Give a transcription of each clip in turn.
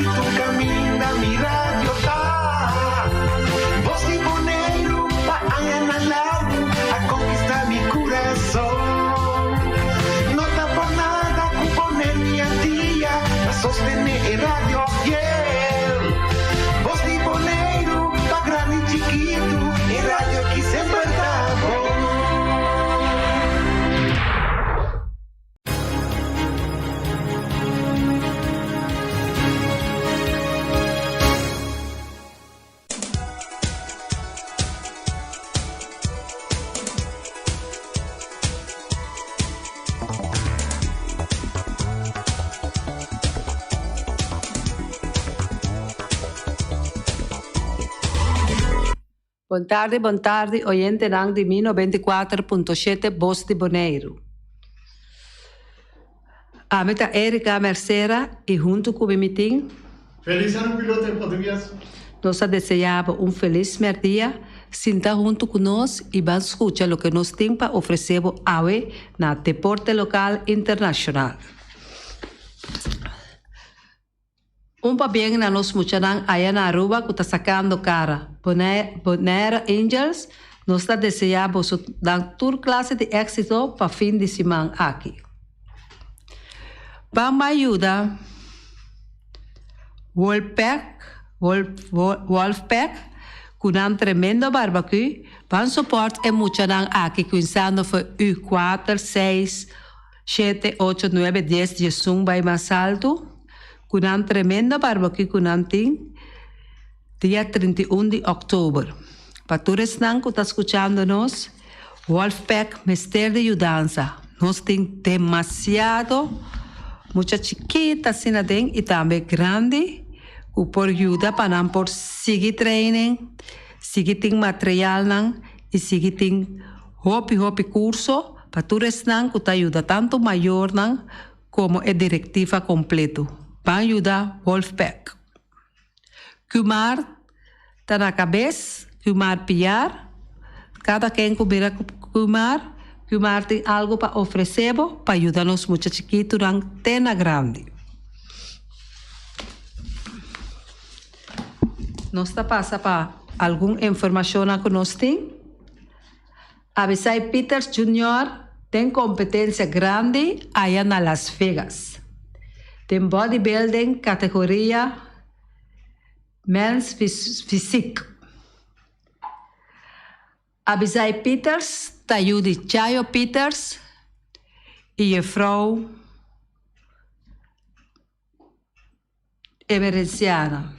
Si tu camina mi radio está, Voz de Bonaire vayan al lado a conquistar mi corazón. No está por nada con poner mi día a sostener radio fiel. Voz de Bonaire pa' grande y chiquito, y radio aquí siempre estamos. Buon tardi, oyente ng di Mino 24.7 Voz de Bonaire. Amita Erika Mercera e junto com o meeting. Feliz ano piloto em português. Nós desejamos feliz dia. Sinta junto conosco e vamos escutar o que nós temos para oferecer hoje na deporte local internacional. Bem na nós mucharan aí na Aruba que está sacando cara. Bonaire Angels, nós desejamos dar tour classe de êxito para fim de semana aqui. Vamos ajudar Wolfpack com um tremendo barbecue. Vamos suportar e mucharan aqui começando foi U4, 6, 7, 8, 9, 10 de zumba e mais alto. Com um tremendo barbecue com um dia 31 de outubro. Para todos que estão escutando-nos, Wolfpack Mestre de Mudança. Nós temos muita chiquita assim e também grande, que por ajuda para por seguir training, seguir tem material e seguir tem hopi curso para todos que ajuda tanto maior como a diretiva completo. Para ajudar Wolfpack. Kumar está na cabeça, Kumar piar. Cada quem combina com Kumar tem algo para oferecer, para ajudar-nos muito chiquito, não tem grande. Nós passa para alguma informação que nós temos. Avisai Peters Jr. tem competência grande aí na Las Vegas. Tem bodybuilding categoria Men's Physique. Abisai Peters, Tayudi Chayo Peters e a vrouw Emerenciana.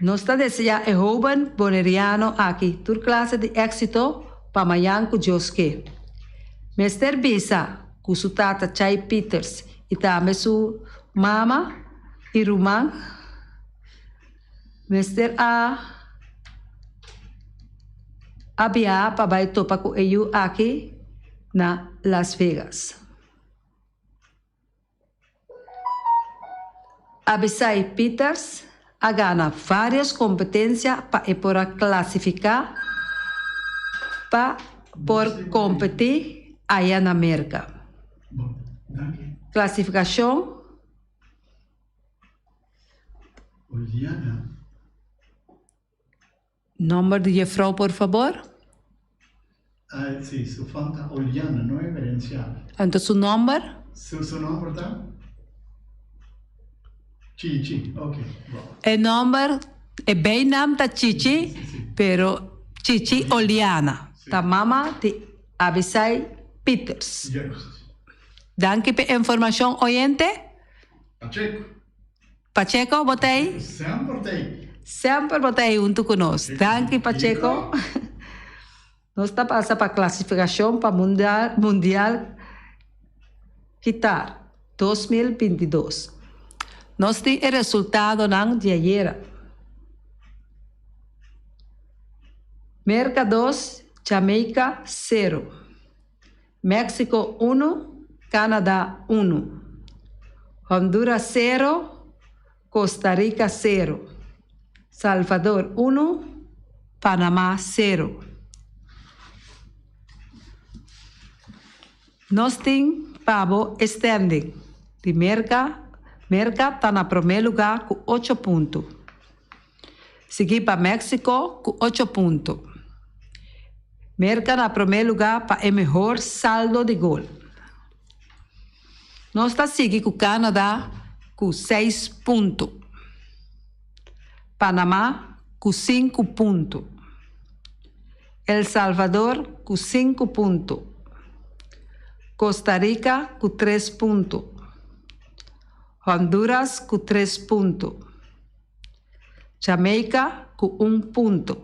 Nós desejamos a jovem boneriano aqui, tur classe de éxito para amanhã com Joske. Mr. Bisa, com sua tata Chay Peters e também sua mama e irmã. Mr. Abia para vai topa com eu aqui na Las Vegas. Abisai Peters a gana várias competências para classificar para por competir aí na América. Classificação. Oliana. Número de vrouw, por favor. Sim, su fanta Oliana, não é evidencial. Então, seu número? Seu número está? Chichi, ok. O número é bem nome da Chichi, pero Chichi Oliana. Da mama de Abisai Peters. Danke pela informação, oyente. Pacheco, botei? Sempre botei junto conosco. Danke, Pacheco. Nós estamos passando para a classificação para Mundial Guitar 2022. Nós temos o resultado de ayer. América 2, Jamaica 0. México 1, Canadá 1. Honduras 0, Costa Rica 0. Salvador 1, Panamá 0. Nós temos pavo standing de América Merca está en primer lugar con 8 puntos. Seguí para México con 8 puntos. Merca en primer lugar para el mejor saldo de gol. Nós está seguindo com o Canadá com 6 pontos. Panamá com 5 pontos. El Salvador com 5 pontos. Costa Rica com 3 pontos. Honduras com 3 pontos. Jamaica com 1 ponto.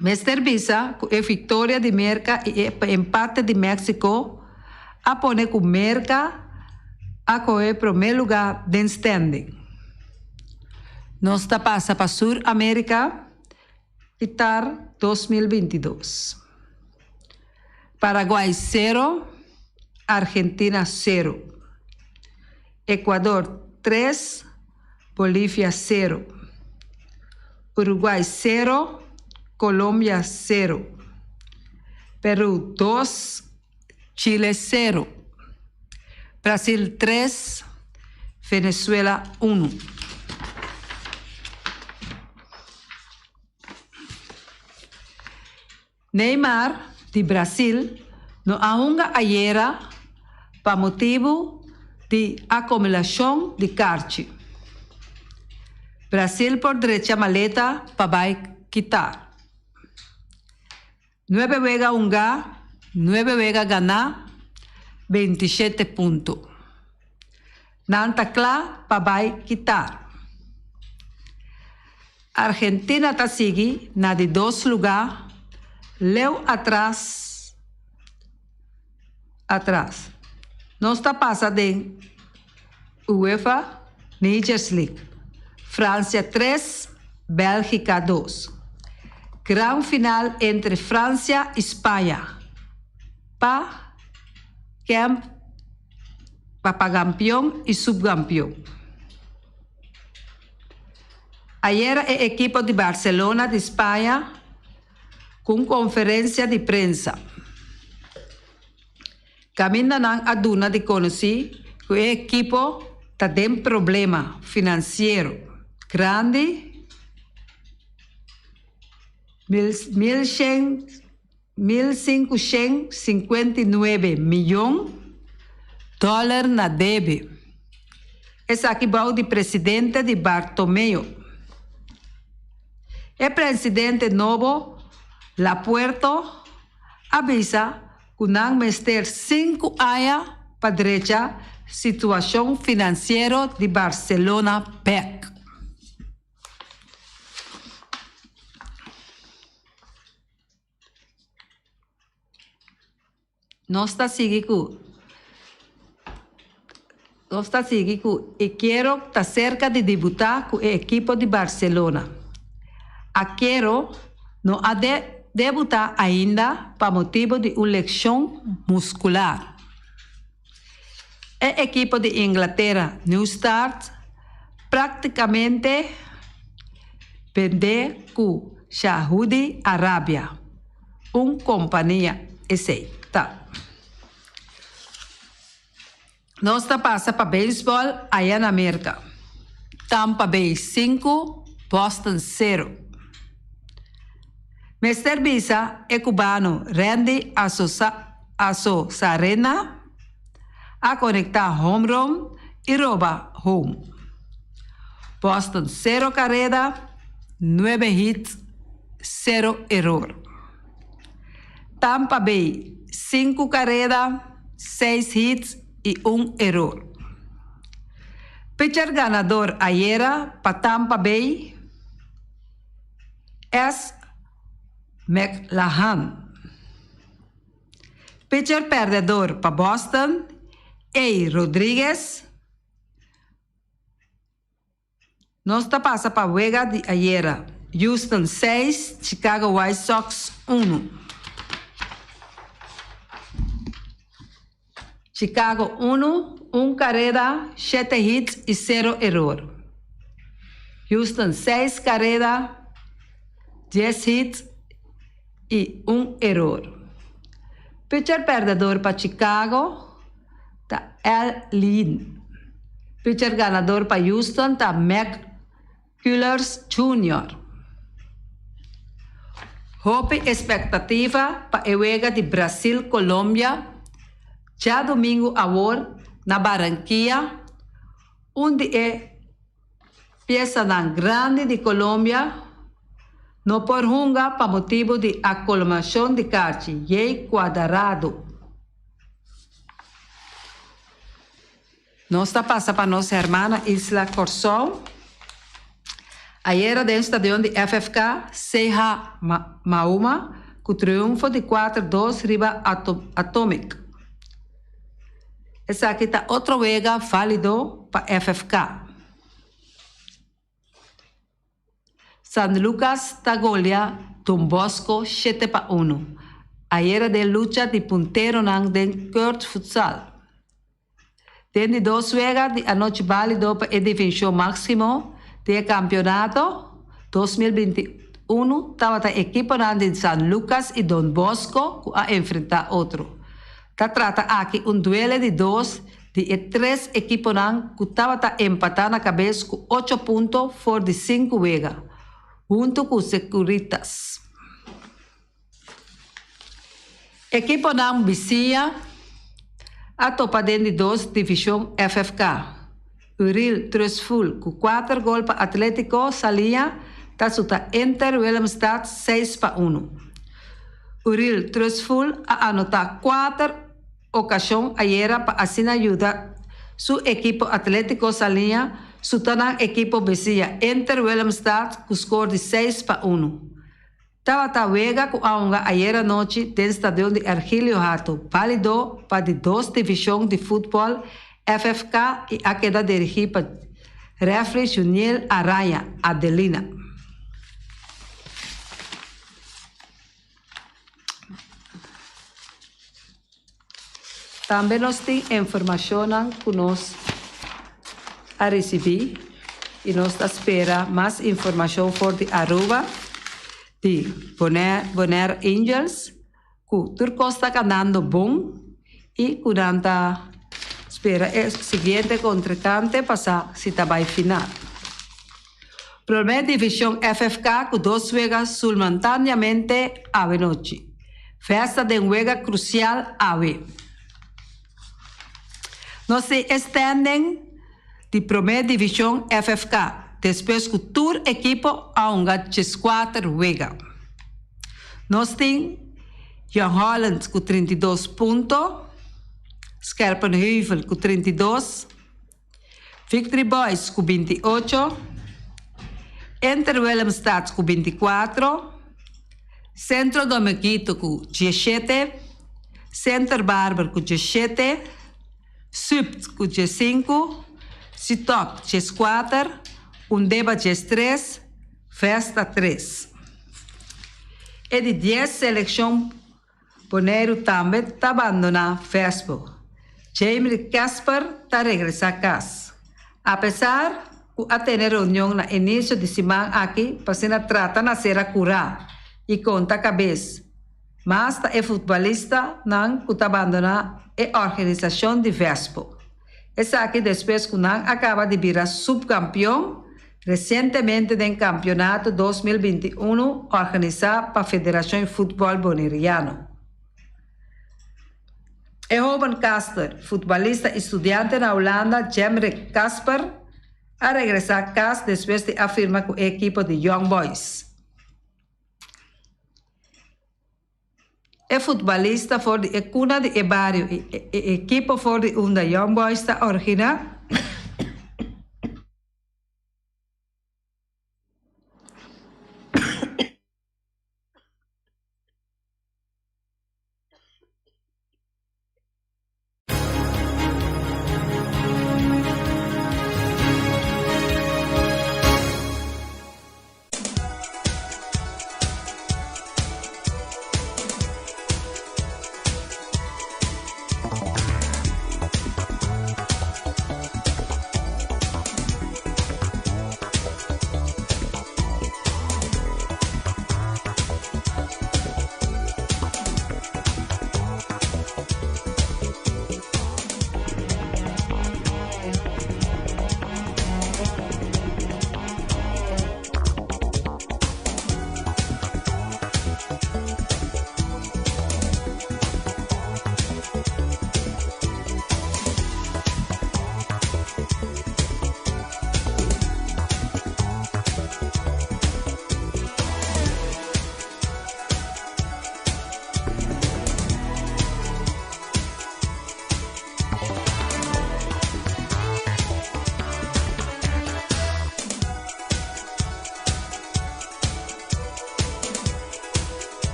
Mr. Visa, com a vitória de Merca e empate de México, a poner com Merca a correr primeiro lugar de standing. Nós está passa para Sul-América Qatar 2022. Paraguai 0, Argentina 0. Equador 3, Bolívia 0. Uruguai 0, Colômbia 0. Peru 2, Chile 0. Brasil 3, Venezuela 1. Neymar, de Brasil, não arrunga ayer para motivo de acumulação de carte. Brasil por derecha maleta para vai quitar. 9 juega unga, 9 juega ganar, 27 puntos. Nanta clá para vai quitar. Argentina está sigue na de 2 lugar, leu atrás. Nós está passa de UEFA Nations League. França 3, Bélgica 2. Gran final entre França e Espanha. Para campeão e subcampeão. Ayer el equipo de Barcelona de Espanha com conferência de prensa. Caminham a duna de conhecer que o equipo está tendo problema financeiro grande. 1.559 milhões de dólares na deve. Esse aqui é o presidente de Bartomeu. O presidente novo, Lapuerto, avisa que não mester 5 anos para a direita situação financeira de Barcelona PEC. Nós está seguindo e quero estar cerca de debutar com o equipo de Barcelona. Quero não há de debutar ainda para motivo de uma lesão muscular. O equipo de Inglaterra, New Start, praticamente vende com Saudi Arábia, uma companhia aceita. Nós está passa para beisebol aí na América. Tampa Bay 5, Boston 0. Mr. Visa é cubano Randy Arozarena a conectar home run e rouba home. Boston 0 carrera, 9 hits, 0 error. Tampa Bay 5 carreras, 6 hits e 1 error. Pitcher ganador ayer para Tampa Bay es McLahan. Pitcher perdedor para Boston, A. Rodríguez. Nos pasa para juega de ayer. Houston 6, Chicago White Sox 1. Chicago 1, 1 carrera, 7 hits y 0 error. Houston 6 carreras, 10 hits y 1 error. Pitcher perdedor para Chicago, ta Al Lin. Pitcher ganador para Houston, ta Mac Cullers Jr. Hope expectativa para el juego de Brasil-Colômbia, já domingo agora, na Barranquilla, onde é peça grande de Colômbia, não por hunga para motivo de acumulação de carte, e quadrado. Nós está passando para nossa irmã Isla Corsol. Ayer dentro do estadião de FFK, Serra Mauma, com triunfo de 4-2 riba Atomic. Essa aqui está outra jogo válido para FFK. San Lucas está goleando Don Bosco 7-1. Ayer de lucha de puntero de Kurt Futsal. Dentro de 2 jogos de anoche válido para a divisão máximo de campeonato 2021, estava a equipe de San Lucas e Don Bosco a enfrentar outro. Se trata aqui duelo de 2 de 3 equipes que estavam empatados na cabeça com 8 pontos fora de 5 jogos, junto com Securitas. Equipe vizinha a topa dentro de 2 divisão FFK. Uril Trustful com 4 gols para Atlético Salia, está Inter Willemstad 6-1. Uril Trustful a anotar 4 ocasiões ayer para assim ajudar su equipo Atlético Salia, su equipo vizinha Inter Willemstad com score de 6-1. Estava juega com a ayer noite dentro do estadião de Argilio Hato, válido para de 2 divisões de futebol FFK e a queda dirigida por referee Juniel Aranha, Adelina. Também nós temos informação que nós a receber e nós esperamos mais informação por de Aruba, de Bonaire Angels, que o Turco está ganhando bom e que espera o seguinte contrincante para se vai final. Primeira divisão FFK com 2 jogos simultaneamente à noite. Festa de jogo crucial à Nós se estendem de primeira divisão FFK, depois que toda a equipe a 4 jogos. Nós temos Young Holland com 32 pontos, Scherpenheuvel com 32, Victory Boys com 28, Inter Willemstad com 24, Centro Dominguito com 17, Center Barber com 17, Subt com 15, Sitok 4, Undeba 3, Festa 3. E de 10 seleção Bonaire também está abandonando Facebook. Jamie Casper está regressando a casa. Apesar de ter reunião no início de semana aqui, para tratar de ser curada e conta a cabeça. Mas é futebolista não que está abandonando a organização de Vespo. Essa aqui depois que não acaba de virar subcampeão recentemente do campeonato 2021 organizado para a Federação de Futebol Boneriano. E Ruben Casper, futebolista estudante na Holanda, Jamie Casper, a regressar a casa depois de afirmar com a equipe de Young Boys. E futebolista for de Ecuna de Ebario e equipe for de Unda Young Boys da original.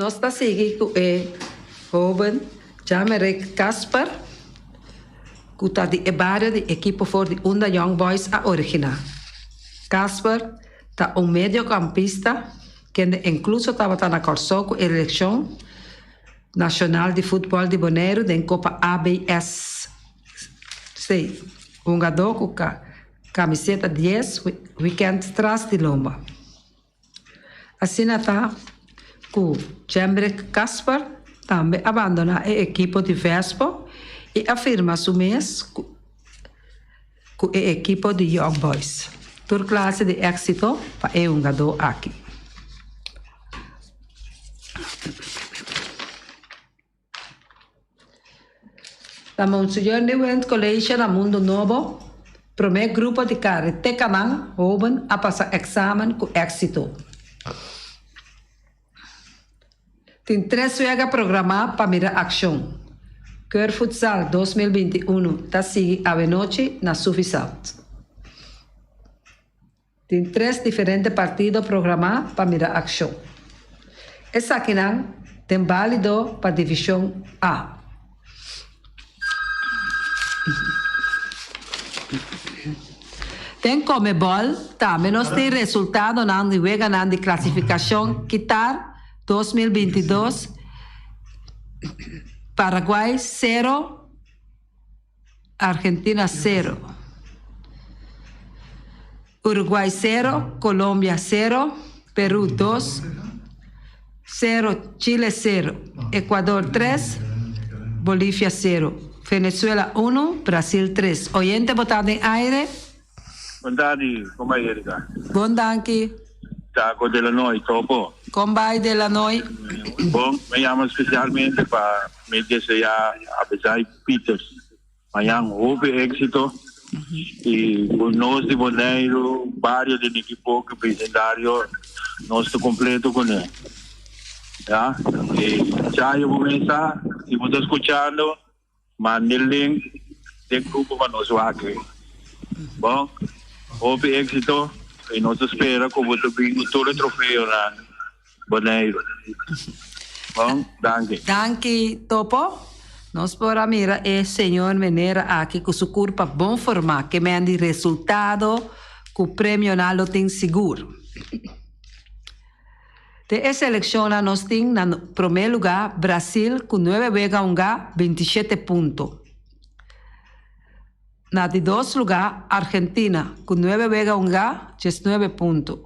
Nós está seguindo com o jovem Jamerek Kasper, que está de barrio de equipo for de Unda Young Boys a original. Kasper está mediocampista que incluso estava na corso com a eleição nacional de futebol de Bonaire da Copa ABS. Sim, jogador com camiseta 10 weekend atrás de lomba. Assim está com Jamerek Kasper também abandona a equipe de Vespo e afirma seu mês com a equipe de Young Boys. Toda classe de êxito para o jogador aqui. La Monsignor Newent College na Mundo Novo, primeiro grupo de cara Tecaman, jovem a passar exame com êxito. Tem 3 vegas programadas para mirar ação. Cur Futsal 2021 está seguindo a noite na Sufisat. Tem 3 diferentes partidos programados para mirar ação. Essa aqui tem válido para a divisão A. Tem Comebol, também nós temos resultado de vega de classificação Qatar 2022, Paraguai 0, Argentina 0, Uruguai 0, Colômbia 0, Peru 2, 0, Chile 0, Equador 3, Bolívia 0, Venezuela 1, Brasil 3. Oyente votado em aire. Bom tarde, como é Erika? Bom danke. Taco de la Noi, topo. Combay de la Noi. Bom, me llamo especialmente para me desear a Besai Peters. Mañana houve éxito e nós de Bonaire, vários de equipo que apresentaram, nós estamos completo com ele. Ja? E já eu vou começar, se você está escutando, mande o link do grupo para nós aqui. Bom, houve éxito e nós esperamos que você venha todo o troféu na Bonaire. Bom, danke. Danke, Topo. Nós por mira é senhor Menera aqui com sua curva bom forma que mande resultado que o prêmio não tem seguro. De essa eleição nós temos no primeiro lugar Brasil com 9,1 27 pontos. Na de 2 lugar Argentina com 9,1 19 pontos.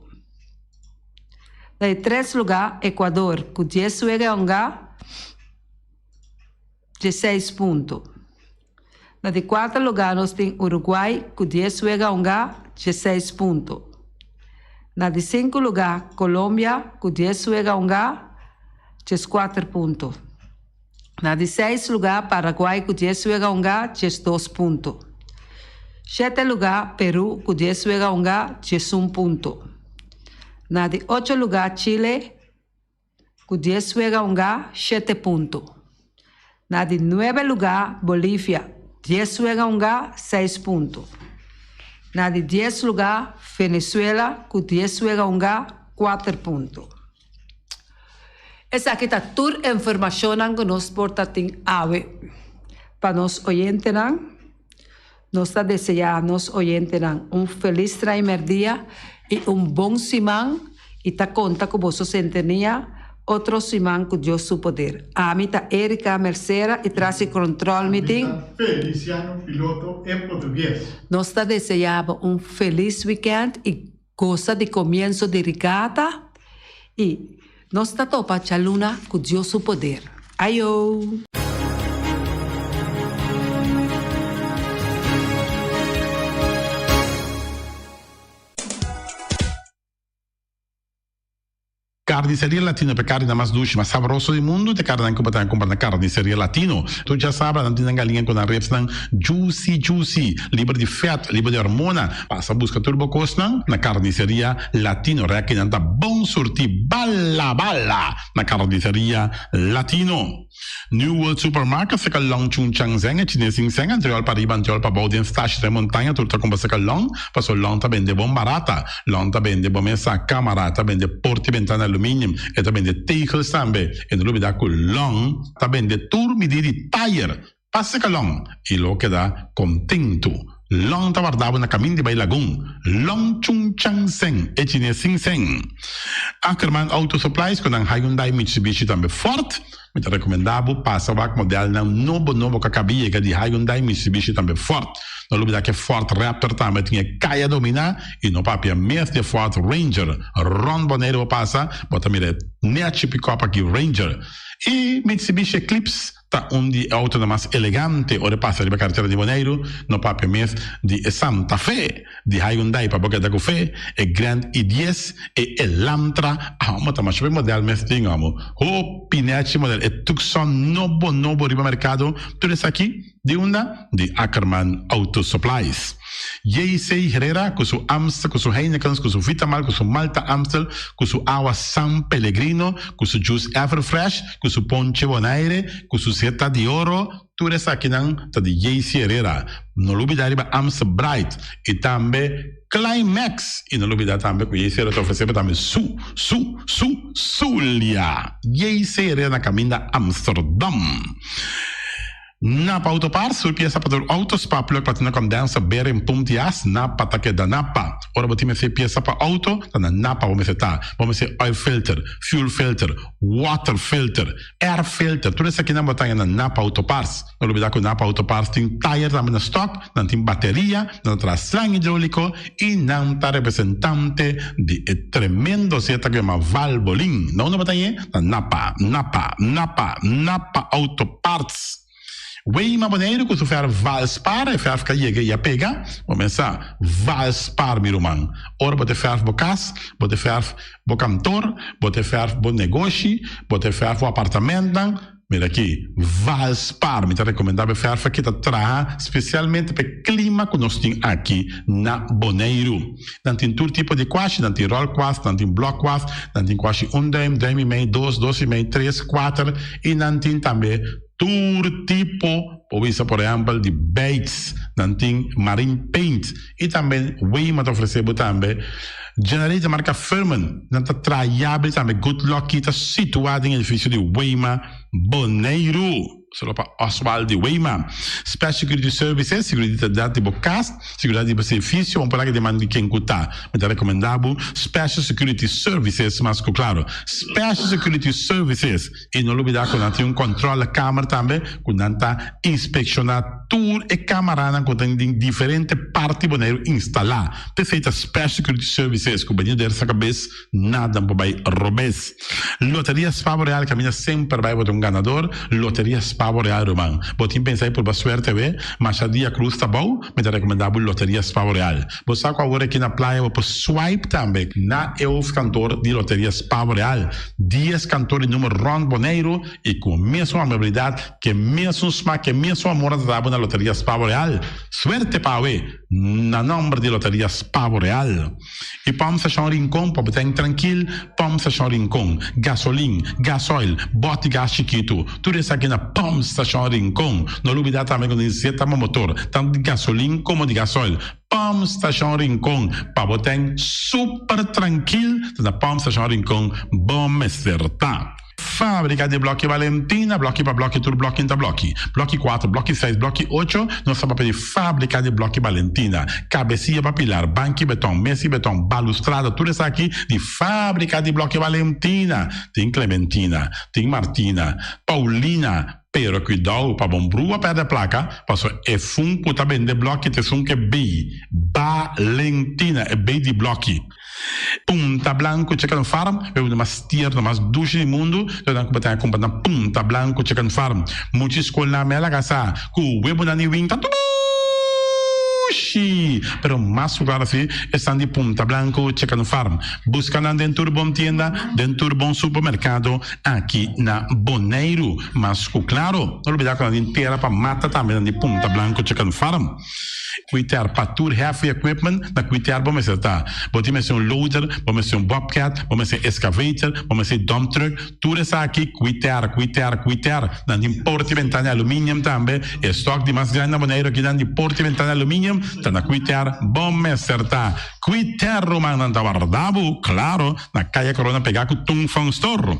Na de 3 lugar Equador com 10,1 16 pontos. Na de 4 lugar nós temos Uruguai com 10,1 16 pontos. Na de 5 lugar, Colômbia, com 10,1 14 pontos. Na de 6 lugar, Paraguai, com 10,1 12 pontos. 7 lugar, Peru, com 10,1 11 pontos. Na de 8 lugar, Chile, com 10,1 7 pontos. Na de 9 lugar, Bolívia, 10,1 6 pontos. Na de 10 lugar, Venezuela, com 10,1 4 pontos. Essa aqui está toda a informação que nós portamos para nós oyentes. Nós desejamos oyentes feliz primeiro dia e bom semana. E está conta com vocês sintonia outro semana com Deus seu poder. A mim está Erika Mercera e traz o controle meeting. Feliciano Piloto em português. Nós desejamos feliz weekend e goza de comienzo de regata. E nós topa a luna com Deus seu poder. Ayo! Carnicería Latino pe carne mais dulce, mais saboroso do mundo, te carne que botar comprar na Carnicería Latino. Tu já sabe, não tem galinha com a reps nan juicy, livre de fat, livre de hormona. Passa busca turbo costa na Carnicería Latino, reaque nanta bom surti bala na Carnicería Latino. New World Supermarket se ka long chung chang zeng chine sing seng anterior para riba anterior para baudien stash de montanha turta com se ka long passo long ta bende bom barata long ta bende bom essa camera ta bende porti ventana aluminium e ta bende tegels tambe e no lubida ku long ta bende tur midiri tire passe ka long e lo che da contento long ta guardava na camin di Bailagun long chung chang seng e chine sing seng Ackerman Auto Supplies con ang Hyundai Mitsubishi tambe Ford mi te recomendavo passa wak model na novo kakabie di Hyundai Mitsubishi tambe Ford no lubida che Ford Raptor tambe tinha caia domina e no papia mes de Ford Ranger Ron Bonero passa bota mire neaci pick-up aqui Ranger e Mitsubishi Eclipse ta di auto mais elegante ora passa di cartera di Boneiro no papia mes di Santa Fe di Hyundai pa boca da Café e Grand i10 e Elantra ma ta mas model mes tingamo o Pinetti model e Tucson novo riba mercado tudo isso aqui di di Ackerman Auto Supplies J.C. Herrera com su Amstel com su Heineken com su Vitamal com su Malta Amstel com su Agua San Pellegrino com su Juice Everfresh com su Ponche Bonaire com su Seta di Oro tudo isso aqui tá de J.C. Herrera no lubida riba Amstel Bright e também Climax e no lubida também com J.C. Herrera oferecendo também Zulia J.C. Herrera na caminho da Amsterdam Napa Autoparts, sul pieza para autospa plug platina condensa bere em puntias Napa take da Napa. Ora botime se pieza para auto, na Napa vamos ser oil filter, fuel filter, water filter, air filter. Tudo isso aqui na botanha na Napa Autoparts. Não olvidar que o Napa Autoparts tem tire também na stock, não tem bateria, não traz slang hidráulico e não tá representante de tremendo seta que é uma Valvoline. Não na botanha na Napa Autoparts. Weima Boneiro, que tu faz Valspar, e faz que ia pegar, começar Valspar, meu irmão. Ora, você faz bocas, você faz bo cantor, você faz bo negócio, você faz bo apartamento. Mira aqui, Valspar, me recomendava fazer aqui atrás, especialmente para o clima que nós temos aqui na Boneiro. Não tem todo tipo de quase, não tem roll quase, não tem block quase, não tem quase 1 dime, dime e meio, 2, 2 e meio, 3, 4 e não tem também todo tipo, por exemplo, de baits, não tem marine paint e também, Weima te ofereceu também generator marca Furman, não está traiável também, Good Luck, que está situado em edifício de Weima Boneiro. Solo para Oswald de Weima. Special Security Services, seguridade de bocas, seguridade de serviço, um para que demanda quem cuta. Me recomendado Special Security Services, mas claro, Special Security Services e não olvidar que não tem controle da câmera também, que não está inspecionar tour e câmera que tem diferente parte Boneiro instalar. Perfeita Special Security Services, que o banheiro dessa cabeça nada vai roubar. Loteria Spavo Real caminha sempre vai botar ganador. Loteria Spavo Real Romano. Botim pensei por suerte mas a dia cruz tá bom, me dá recomendável Loteria Spavo Real. Você sabe agora aqui na praia, vou swipe também na cantor de Loteria Spavo Real. 10 cantores número Ron Boneiro e com a mesma amabilidade, que mesmo smack, que mesmo amor da na Loteria Spavo Real. Suerte para na nome de Loteria Spavo Real. E vamos achar um rincão, para botar tranquilo, vamos achar um rincão. Gasolina, gasoil, bote gás chiquito, tudo isso aqui na Pump Station Rincon. Não olvidar também quando dizer tá motor, tanto de gasolina como de gasoil. Pump Station Rincon, para botar super tranquilo, na Pump Station Rincon, bom acertar. Fábrica de Blochi Valentina, blochi para blochi, tudo blochi inta blochi. Blochi 4, blochi 6, blochi 8, nós estamos para Fábrica de Blochi Valentina. Cabecinha para pilar, banco betão, mesa betão, balustrada, tudo isso aqui de Fábrica de Blochi Valentina. Tem Clementina, tem Martina, Paulina, pero cuidado para bombrua perder placa, passou é funko tá bem de bloco te sum que B Valentina é B de bloco. Punta Blanco Chicken Farm, é uma das tier, uma das duas do mundo, então que botar a compra na Punta Blanco Chicken Farm. Muitas escolas na mela gasa, ku webo na ni wing tatu. Pero más lugar así están de Punta Blanco Chicken Farm. Buscan dentro de bom tienda, dentro de bom supermercado aqui na Boneiro. Mas claro, não olvidar que a inteira para mata também de Punta Blanco Chicken Farm. cuitar patur heavy equipment, na cuitar vamos acertar. Botem um loader, vamos um bobcat, vamos excavator, vamos dump truck, tudo isso aqui cuitar. Não tem porta e ventana alumínio também, estoque de mais grande maneira que não tem porta e ventana alumínio, tá na cuitar, vamos acertar. Cuitar romano na Wardabo, claro, na caia corona pegar com tung fan store.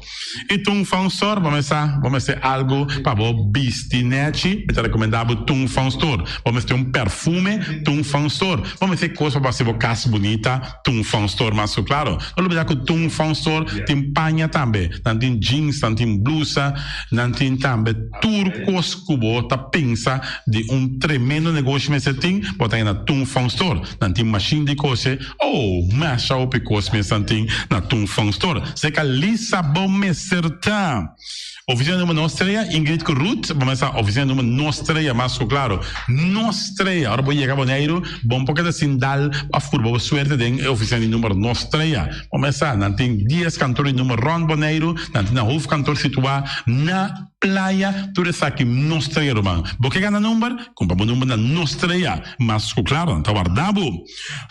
E tung fan store, vamos ter algo para o bistinete, eu te recomendava tung fan store. Vamos ter perfume, tung fan store. Vamos ter coisa para ser casa bonita, tung fan store, mas claro, não lembrar que tung fan store tem panha também, não tem jeans, não tem blusa, não tem também turcos cubo, tá pensa de tremendo negócio que você tem, botar na tung fan store, não tem machine de coisa, masha o picos me santing na tung fan store. Você que lisa bom me certa. Oficina número nostreia, Ingrid Ruth, vamos a oficina número nostreia, mas claro, nostreia. Ahora voy a llegar a Boneiro, bom porque da sindal a furbo suerte den oficina número nostreia. Vamos a, não tem 10 cantores número Ron Boneiro, não tem na hof cantor situado na playa, tudo isso aqui nostreia, romano. Porque gana número, compra o número na nostreia, mas claro, não tá guardado.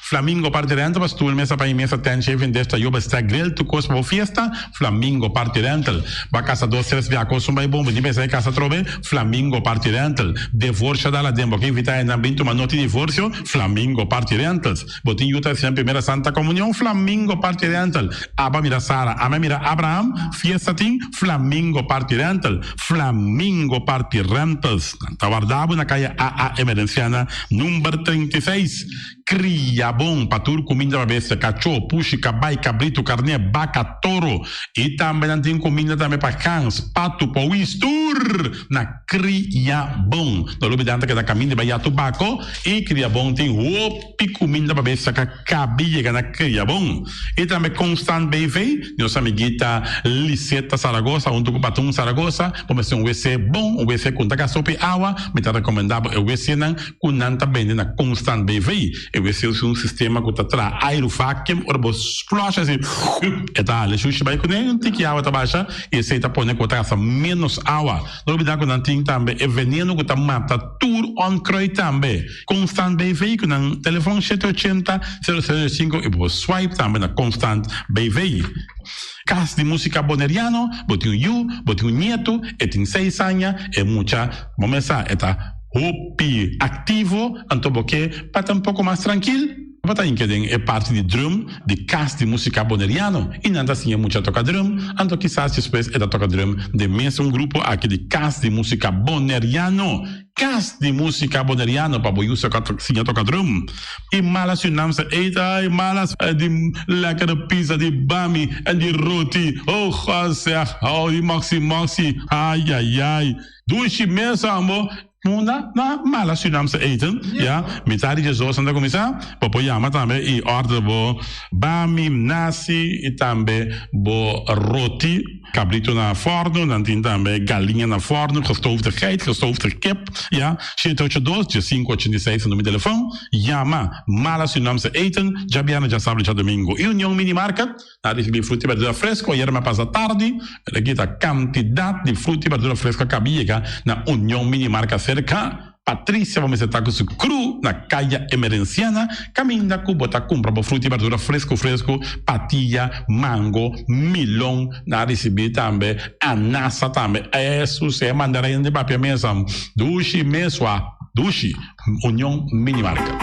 Flamingo parte rental, mas tu mesa para imensa ten chef desta yoba está grill, tu cos para fiesta, Flamingo parte rental. Va casa 2 via cosa vai bom, di pensa casa trove, Flamingo parte rental. Divorcio dalla dembo, che invita in ambito ma noti divorzio, Flamingo parte rentals. Botin yuta in primera Santa Comunión, Flamingo parte rental. Aba mira Sara, ama mira Abraham, fiesta ting, Flamingo parte rental. Flamingo parte rentals. Tawardabo na calle AA Emerenciana, número 36. Cria bom, patur, comida bestia, cachorro, puxi, cabai, cabrito, carne, vaca, toro. E também tem comida também para cães, pato, pauistur. Na cria bom. No lugar que da caminho de Bahia Tubaco. E cria bom tem opi comida para bestia, que cabia na cria bom. E também Constant BV, nossa amiguita Liseta Saragossa, onde o Batum Saragossa. Vamos ter WC bom, WC com taca sopa água. Me está recomendado o WC não, com nanta bem na Constant BV. Esse é um sistema que está aerovacuum, ou você flush assim, e tá, ele chucha vai com ele, não tem que água tá baixa, e esse tá põe que tá menos água. Não olvidar que não tem também, é veneno que tá mata tudo on croi também. Constant BV, que no telefone 780 005 e você swipe também na Constant BV. Casa de música boneriano, botem botem nieto, e tem 6 anos, e muita, vamos começar, hopi ativo, então porque para um pouco mais tranquilo, para que é parte de drum, de cast de música boneriano, e não assim é muito toca drum, então quizás depois é da toca drum de mesmo grupo aqui de cast de música boneriano. Cast de música boneriano para boiar se toca drum. E malas unamos e malas de lekkere pizza de bami e de roti. Oh, José, oh, e maxi, ai. Duas mesmo, amor. Na mala sunam se eten, ja, metade de zo sanda comisa, popo yama também e ordem bo bami, nasi e também bo roti, cabrito na forno, dan tem também galinha na forno, gestoofde geit, gestoofde kip, ja, 782-586 no meu telefone, yama, mala sunam se eten, jabiana já sabe já domingo, e União Minimarket, na recebi fruta e verdura fresco, ayer me passa tarde, aqui a quantidade de fruta e verdura fresca cabia na União Minimarket cerca. Patrícia, vamos estar com o cru na caia emerenciana, caminha com bota compra para fruta e verdura fresco, patilha, mango, milão, na receber também, anassa também, isso é mandarim de papel mesmo, dushi mesmo, dushi, União Minimarket.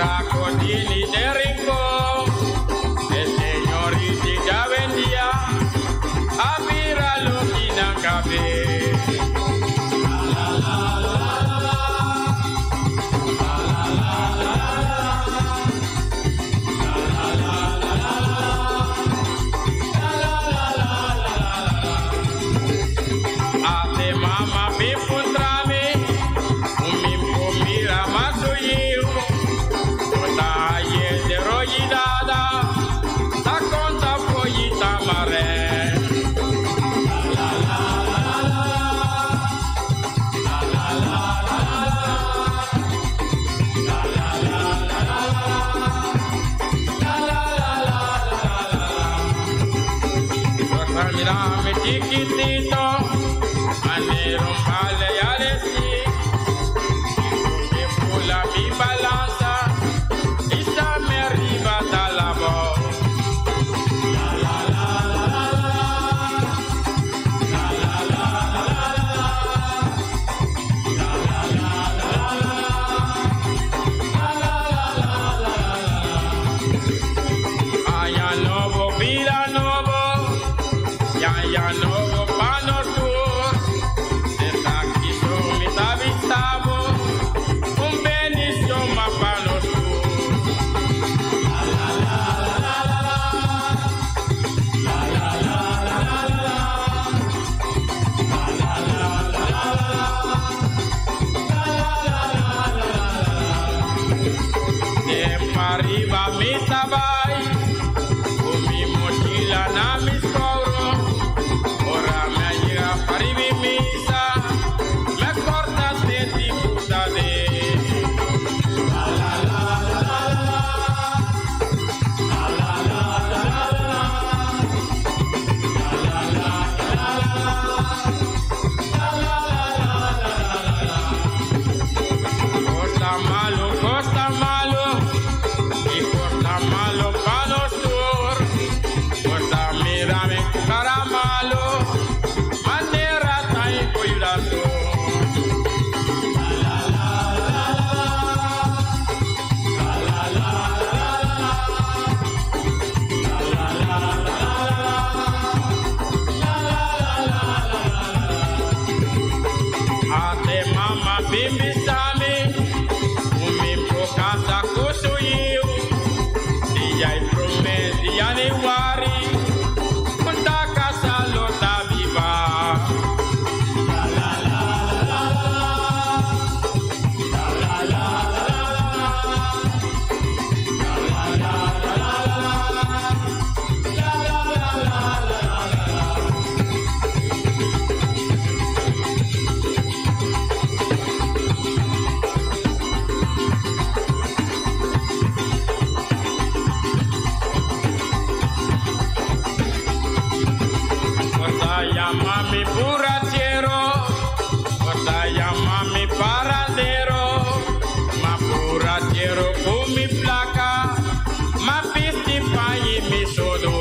Crocodili de Rincón, el señoriti ya vendía, a mira lo que no cabe. Ate mama me puntrame, un mira más yo. De rollidada, ta conta pollita mare. Mira mi chiquitito, manero vale ya decir, que pula mi balanza. Me arriba da la voz. Allá novo, vida novo, ya novo pano tour. Desde aquí son mis habitamos, un bendición más pano tour. Arriba mi tabai, con mi mochila na mi cobro, ora me llega para mi misa, me cortas de ti puta de. Costa malo. Costa malo para los sur, costa mírame cara malo, manera tan cuidado. Ate mama bimbi sami, umi casa kusuyu. Dia promet dia ni wari, punta casa lo ta viva. Mami burrachero, mami parandero, ma burrachero con mi placa, ma pisti paghi mi sodo.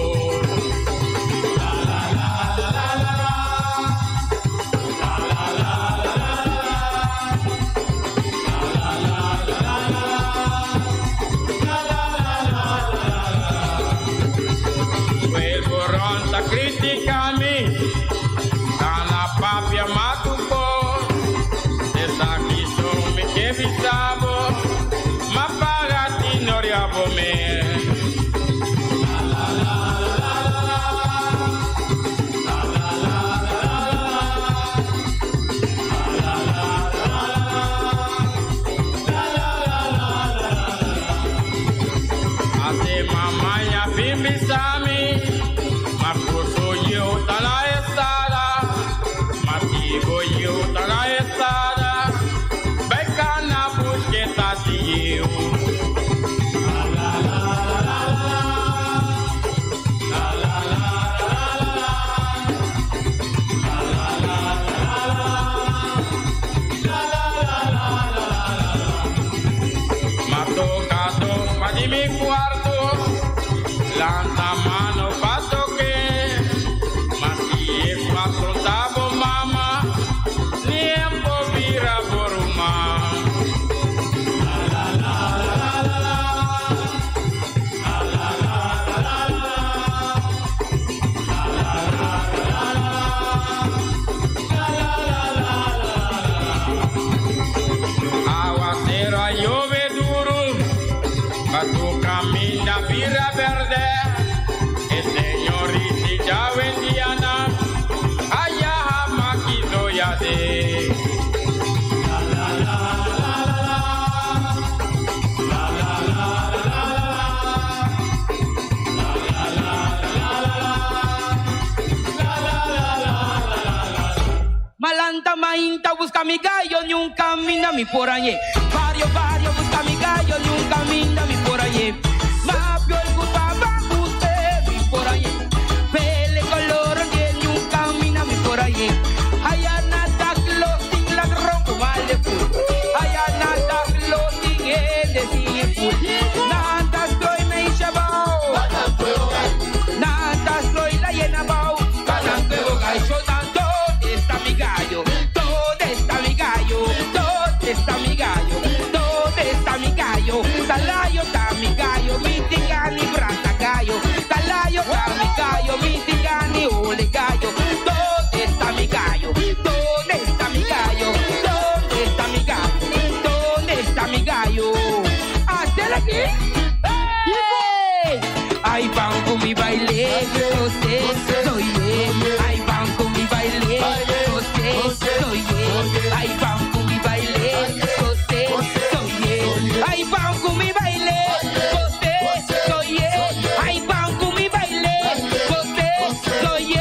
Quel borron ta criticami. Papia matupo, esa quiso me que visabo, ma pagati noriabo me. Ate mama ya bimbisami, ma puso yo tala estada. Voy yo a la estada, becana busqueta tío. Mato gato, pa' di mi cuarto, lanta mano. tu camina Villa Verde, señorita Wendiana, allá maquito ya de. Malanta mainta busca mi gallo ni un camina mi por allí. Vario busca mi gallo ni un camina mi por allí. Mapio el gustaba usted mi por allí. Pele color ni un camina mi por allí. Allá nada closing la ronco mal de full. Allá nada closing de sin full. Nada estoy me chabao. Nada estoy la llena bao. Canan pego gallo tanto. Está mi gallo, ¿dónde está mi gallo? ¿Dónde está mi gallo? ¿Dónde está mi gallo? Talayo está mi gallo, mi tigani brasa gallo. Talayo está mi gallo, mi tigani ole gallo. ¿Dónde está mi gallo? ¿Dónde está mi gallo? ¿Dónde está mi gallo? ¿Dónde está mi gallo? ¡Hasta aquí! ¡Hey! Ay, van con mi baile, José, soy él. Ay, van con mi baile, José, soy él. Ay, van con mi baile, José, soy él. Ay, van con mi baile, José, soy él. Ay, van con mi baile, José, soy él.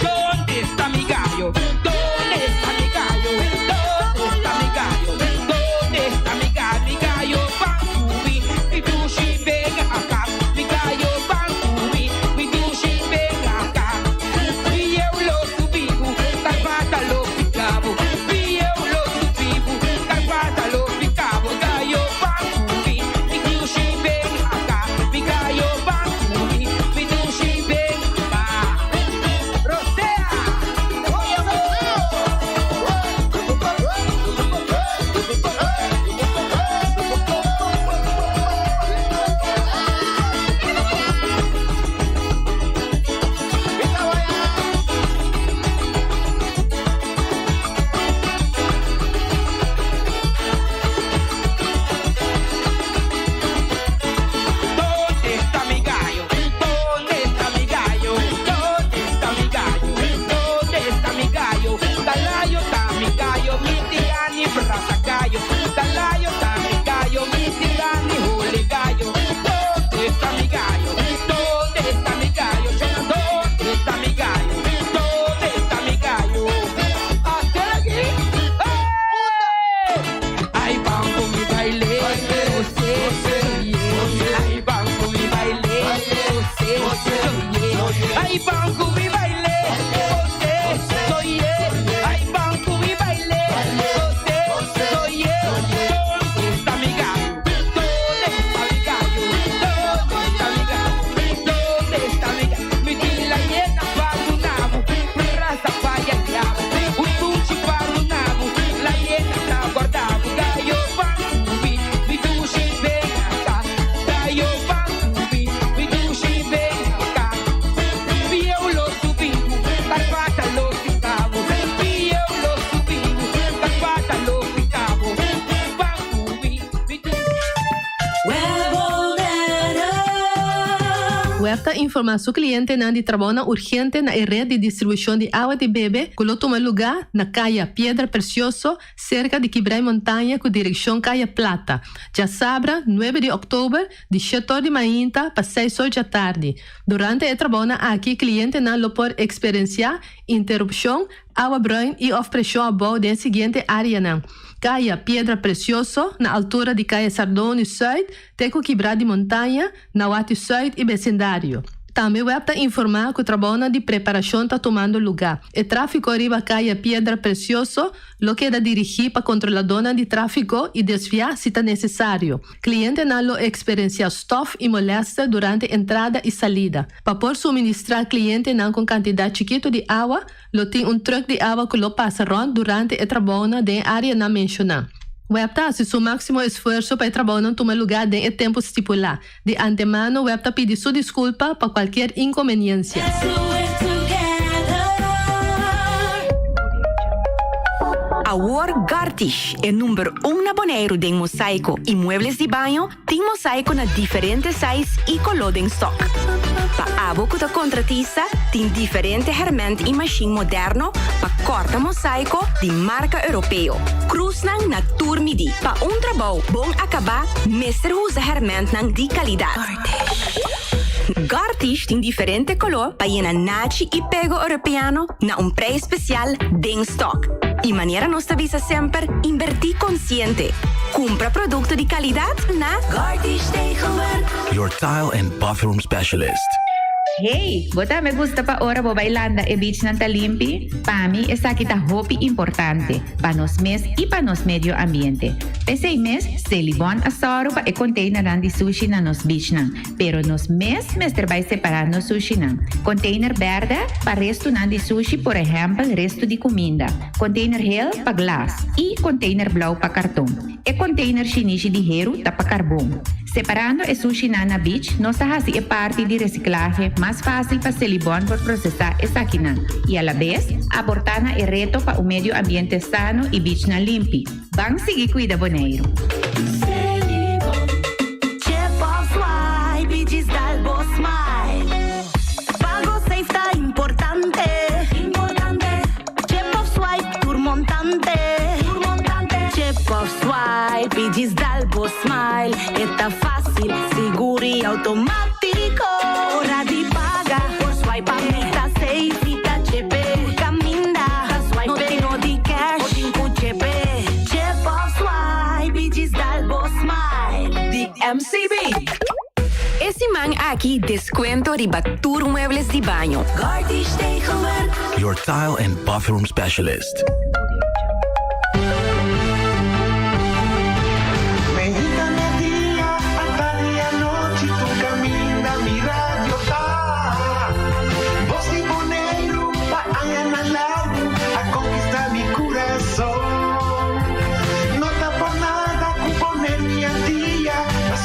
¿Dónde está mi gallo? ¿Dónde está mi gallo? ¿Dónde está mi gallo? ¿Dónde está mi gallo? Mi gallo, van cubi, mi dushi, ven acá. Mi gallo, van cubi, mi dushi, ven acá. Y eu lo subivo, carpata lo picavo. Y eu lo subivo, carpata lo picavo. Gallo, van cubi, mi dushi, ven acá. Mi gallo, van cubi, mi dushi, ven acá. Rosea! ¿Dónde está mi gallo? ¿Dónde está mi gallo? ¿Dónde está mi gallo? ¿Dónde está mi gallo? Talayo está mi gallo, mi tigani brasa gallo. Talayo está mi gallo, mi tigani ole gallo. ¿Dónde está mi gallo? ¿Dónde está mi gallo? ¿Dónde está mi gallo? ¿Dónde está mi gallo? ¡Hasta aquí! ¡Hey! Ay, van con mi baile, José, soy él. Ay, van con mi baile, José, soy él. Ay, van con mi baile, José, soy él. Ay, van con mi baile, José, soy él. ¿Dónde está mi gallo? ¿Dónde está mi gallo? ¿Dónde está mi gallo? ¿Dónde está mi gallo? Mi tila llena para un nabo, mi raza para el diablo. Un tunchi para un nabo, la llena está guardado. Gallo, van cubi, mi dushi, ven acá. Gallo, van cubi, mi dushi, ven acá. Y eu lo subivo, carpata lo picavo. Y eu lo subivo, carpata lo picavo. Van cubi, mi dushi. Huerta informa su cliente na de trabalho urgente na rede de distribuição de água de bebê, que toma lugar na caia Piedra Precioso, cerca de Quibray Montanha, com direção Caia Plata. Já sabra, 9 de outubro, de 7 de manhã para 6 horas da tarde. Durante o trabalho aqui, cliente na lo por experienciar interrupção, água branca e ofereceu a boa da seguinte área na Caia Piedra Precioso, na altura de Caia Sardone Sul, Teco Quibray de Montanha, na Wati Sul e vecindário. Também o web informar que o trabalho de preparação está tomando lugar. O tráfego arriba Caia Piedra Precioso, lo queda dirigir para controladora de tráfego e desviar se está necessário. Cliente não lo experiencia stop e molesta durante entrada e salida. Para por suministrar cliente não com quantidade chiquita de água, lo tem truck de água que lo passa durante o trabalho de área não mencionar. O WEPTA hace su máximo esfuerzo para trabajar en tomar lugar en el tiempo estipulado. De antemano, WEPTA pide su disculpa por cualquier inconveniencia. A sabor Gartish é número 1 na Bonaire de mosaico e muebles de banho, tem mosaico na diferentes sizes e color em stock. Pa abo que da contratista, tem diferente herramienta e machine moderno pa corta mosaico de marca europeu. Cruz nang na turmidi. Pa trabalho bom acabar, mestre usa herramienta nang de qualidade. Gartish tem diferente color para ir nachi e pego europeano na preço especial den stock. E maneira nos avisa sempre invertir consciente. Compra produto de qualidade na Gartish Tegelwerk. Your tile and bathroom specialist. Hey, bota me gusta pa ora bo bailanda e beach ng Talimpi? Pami, esa kita hopi importante. Pa nos mes y pa nos medio ambiente. Pese mes, se libon asoro pa e container di sushi na nos beach nang. Pero nos mes trabai separar nos sushi nang. Container verde pa resto na di sushi, por ejemplo, resto di comida. Container hell pa glass. E container blau pa karton. E container shinishi di hero ta pa carbon. Separando e sushi na beach, nos hasi e parte de reciclaje mais fácil para Celibon por processar essa quina. E a la vez, abortar na e reto para o meio ambiente sano e beach na limpi. Bang seguir cuida boneiro. Celibon, Chepos Wai, beaches dal boss smile. Pago safe tá importante. Chepos Wai, turmontante. Chepos Wai, beaches dal boss smile. Está fácil, seguro e automático. Hora de pagar, por swipe a meta safe e tá chepe. Caminda, no tenho de cash, o tenho chepe. Chepo swipe, diz dal boss smile. De MCB. Esse man aqui descuento riba Tour Muebles de Banho. Gartish Tegelwerk. Your tile and bathroom specialist.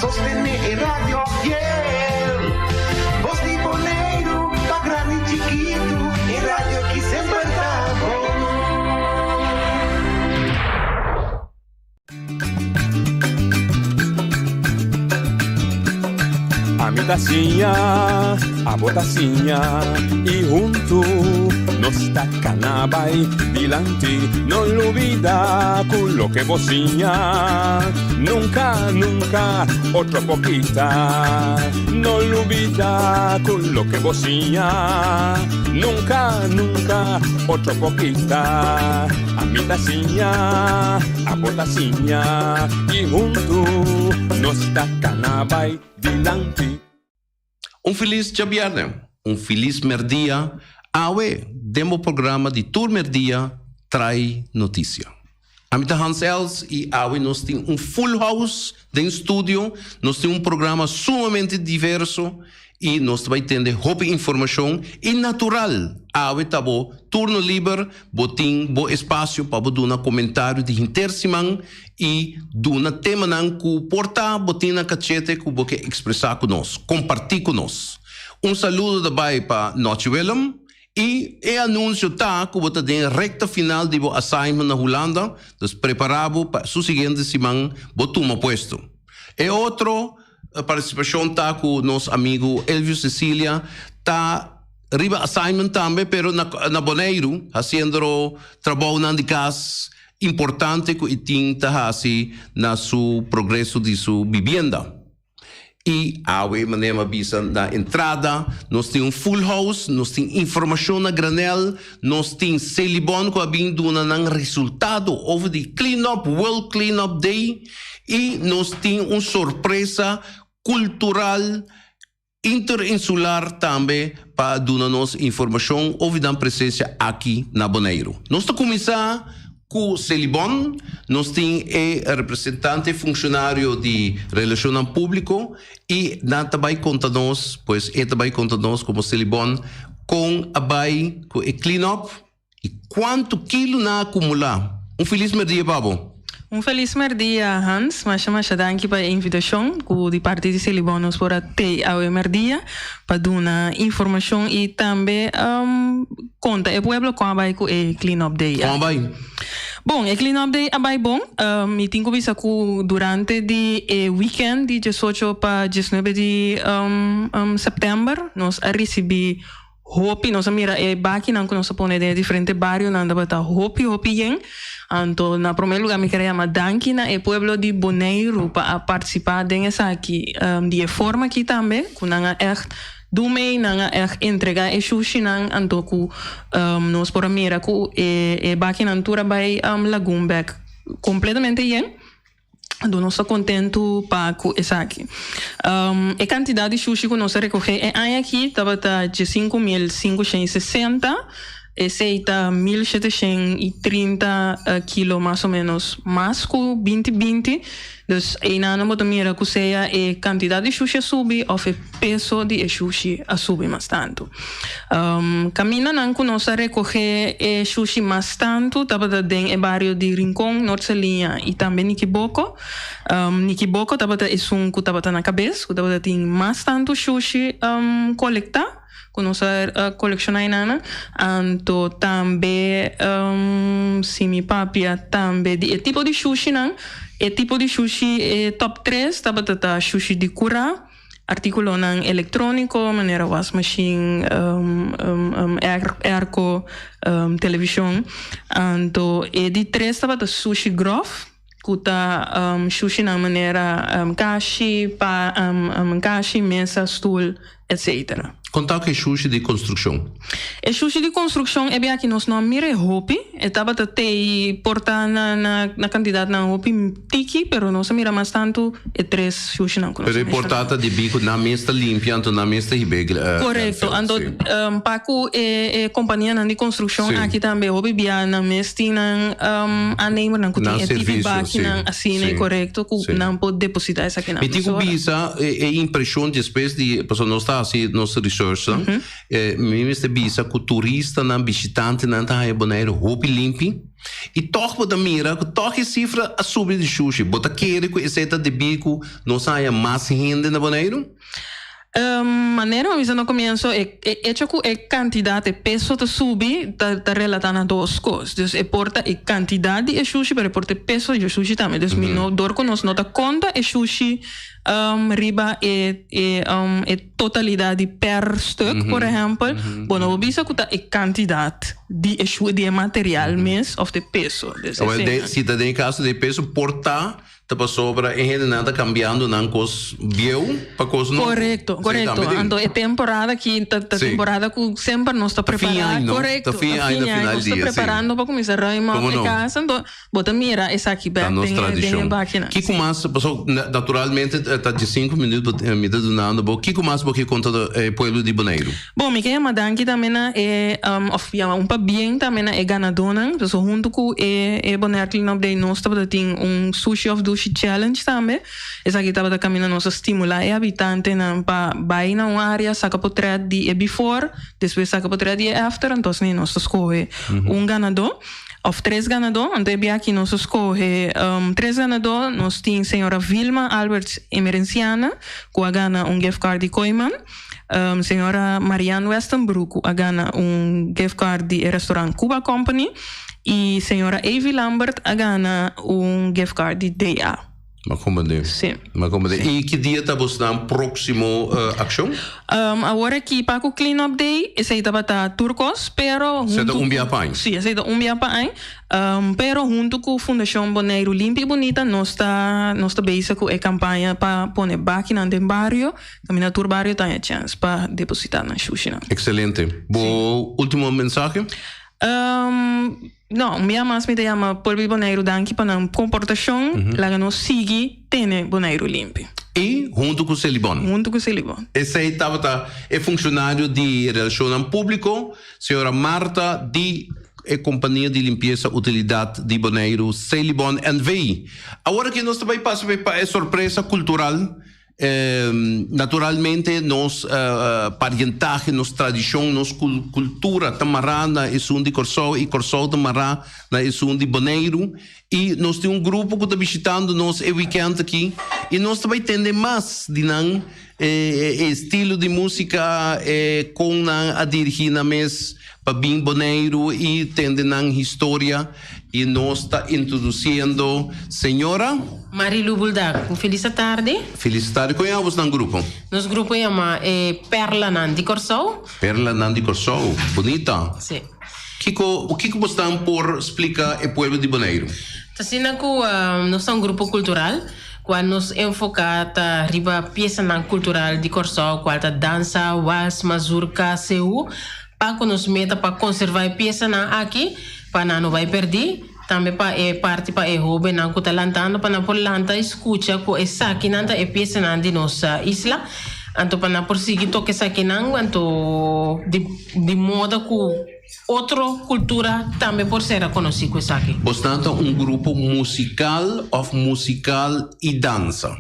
Sostener radio fiel. Voz de boneiro, pa grande e chiquito, e radio que sempre tá bom. A tacinha, a botacinha, e junto nos tacanabay dilante, no olvida con lo que bocina. Nunca, nunca, otra poquita, no olvida con lo que bocina. Nunca, nunca, otra poquita. A mi tacinha, a botacinha, y junto nos tacanabay dilante. Un feliz viernes, un feliz merdia. Awe, demo programa de Tour Merdia trai notícia. A mim Hans Els e Awe nós temos full house de estúdio, nós temos programa sumamente diverso e nós também temos muita informação e natural. Awe tabo turno livre, botin bo espaço para dar comentário de intersimão e dar tema não que porta botin na cachete que boque expressar conosco, compartilhar conosco. Saludo também para Noche Willem. E anúncio tá que você tem recta final de o assignment na Holanda, então preparado para o seguinte semana, botuma puesto. E outro participação tá com nosso amigo Elvio Cecília, tá riba assignment também, pero na Bonaire, fazendo trabalho na de casa importante que tem tá assim na seu progresso de sua vivienda. E Awe manema bisa na entrada, nós temos full house, nós temos informação na granel, nós temos Celibon que abindo na resultado over the clean up, World Clean Up Day, e nós temos uma surpresa cultural interinsular também para dar-nos informação over a presença aqui na Bonaire. Nós estamos começar com Celibon, nós temos representante funcionário de relação público e também conta-nos, pois também conta-nos como Celibon, com a bai, com o clean up e quanto quilo na acumular. Feliz dia, Pablo. Um feliz merdia, Hans. Mas danke para a invitação de parte de Celibonos para ter a merdia para dar informação e também conta o pueblo como vai com o Clean Up Day. Como vai? Bom, o Clean Up Day é bom. Me tenho visto durante o weekend de 18 para 19 de setembro. Nós recebemos hopi, nós mira baki não nós põe de diferente barrio não dá hopi yen. Então, na primeiro lugar, me queria chamar danke na o pueblo de Bonaire para participar dessa aqui de forma aqui também, com nanga do meio nanga entregar e sushi nang anto ku nós por mira ku baki na tura by Lagoonback completamente yen. Então, nós estamos contentos para essa aqui. A quantidade de sushi que nós recogemos aqui estava de 5.560. Esse está 1.730 quilos mais ou menos, mais que 2020. Então, aí não vamos mira que seja a quantidade de sushi subir ou o peso de sushi a subir mais tanto. Caminha não que nós recorrer sushi mais tanto, estava dentro do bairro de Rincón, Norcelinha e também Niquiboko. Niquiboko estava na cabeça, que estava tem mais tanto sushi coletar. Que nós colecionamos, então também se me papia também de tipo de sushi não, tipo de sushi top 3 estava sushi de cura, artículo não eletrônico, maneira wash machine, airco, televisão, então de 3 estava sushi groff. Kuta sushi na maneira kashi, kashi, mesa, stool, etc. Contar que é sushi de construção. O sushi de construção é bem aqui nós não mire hopi, estava até portar na quantidade na hopi tiki, pero nós mira mais tanto é 3 sushi não. Pero é portada de bico na mesa limpa, então na mesa irregular. Correto, então paco companhia de construção aqui também hopi bia na mesa tinha a name não que tem tipo baki não assim é correto, que não pode depositar essa aqui não. Me digo bisa é impressão depois de pessoa não está assim nosso research. Me bisa que o turista não visitante não está aí Bonaire hopi limpi e toque da mira que toque cifra a subir de sushi bota querer que esse de bico não saia mais rende na Bonaire. Maneira mas no começo é quantidade peso de subir tá relatando duas coisas. Então é porta a quantidade de sushi para porta peso de sushi também. Então me não dor com nós nota conta é sushi riba totalidade per stuk, por exemplo. Bueno, bisa que a quantidade de material mesmo ou de peso. Se tá em caso de peso portar para sobra em nada cambiando não cos viu para cos não correto então é temporada que temporada que sempre nós está preparando correto nós está preparando para começar a ir a casa então bota mira essa aqui bem que começa pessoal naturalmente está de 5 minutos me dá donando bom que começa porque conta do pueblo de Bonaire bom me quer mandar aqui também é bem também é ganadora então junto com Bonaire Clean Up Day nós está tem sushi of Sushi Challenge também. Essa aqui estava caminhando a estimular o habitante para ir na uma área, saca por 3 dias before, depois saca por 3 dias after, então nós escolhe ganador, ou 3 ganadores, então aqui nós escolhe 3 ganadores, nós temos a senhora Vilma Alberts Emerenciana, que ganha gift card de Koiman, senhora Marianne Westenbroek, que ganha gift card de restaurante Cuba Company, e senhora Avi Lambert ganha gift card de DA. Sim. E que dia está você na próximo ação? Agora aqui para o Clean Up Day, esse aí estava turcos, pero esse é biapai. Sim, esse é biapai. Pero junto com a Fundação Bonaire Limpa e Bonita, nós está base com a campanha para pôr back na barrio, caminhar tur barrio tem a chance para depositar na sushi. Excelente. Bom, último mensagem? Não, minha mais me chama por Bonaire danke para a comportação, lá nós sigue tem Bonaire limpo. E junto com o Celibon. Esse aí é funcionário de relação público, senhora Marta de Companhia de Limpeza Utilidade de Bonaire, Celibon NVI. Agora que nós também passamos para a surpresa cultural, naturalmente nos parientaje, nos tradição, nos cultura tamará na Isun de Corsol e Corsol tamará na Isun de Boneiro. E nós temos grupo que está visitando nós o weekend aqui e nós também temos mais de estilo de música com a dirigir na mes para bem Boneiro e tendo história e nós está introduzindo senhora Marilu Buldak. Feliz tarde. Feliz tarde. Qual é o nosso grupo? Nosso grupo chama Perla Nandi Corsol. Perla Nandi Corsol. Bonita. Sim. O que você está por explicar o povo de Boneiro? Assim, nós somos um grupo cultural. Quando nos enfocamos riba peça cultural de Corsol, qual dança, wals, mazurca, seu, para que nos meta para conservar a peça aqui, para não vai perder. Também para parte para hobby não que lantando para por lanta escuta com essa aqui nanta é peça de nossa isla. Então para por seguir toque essa aqui não, então de modo que outra cultura também por ser conhecido isso aqui. Portanto, grupo musical ou musical e dança?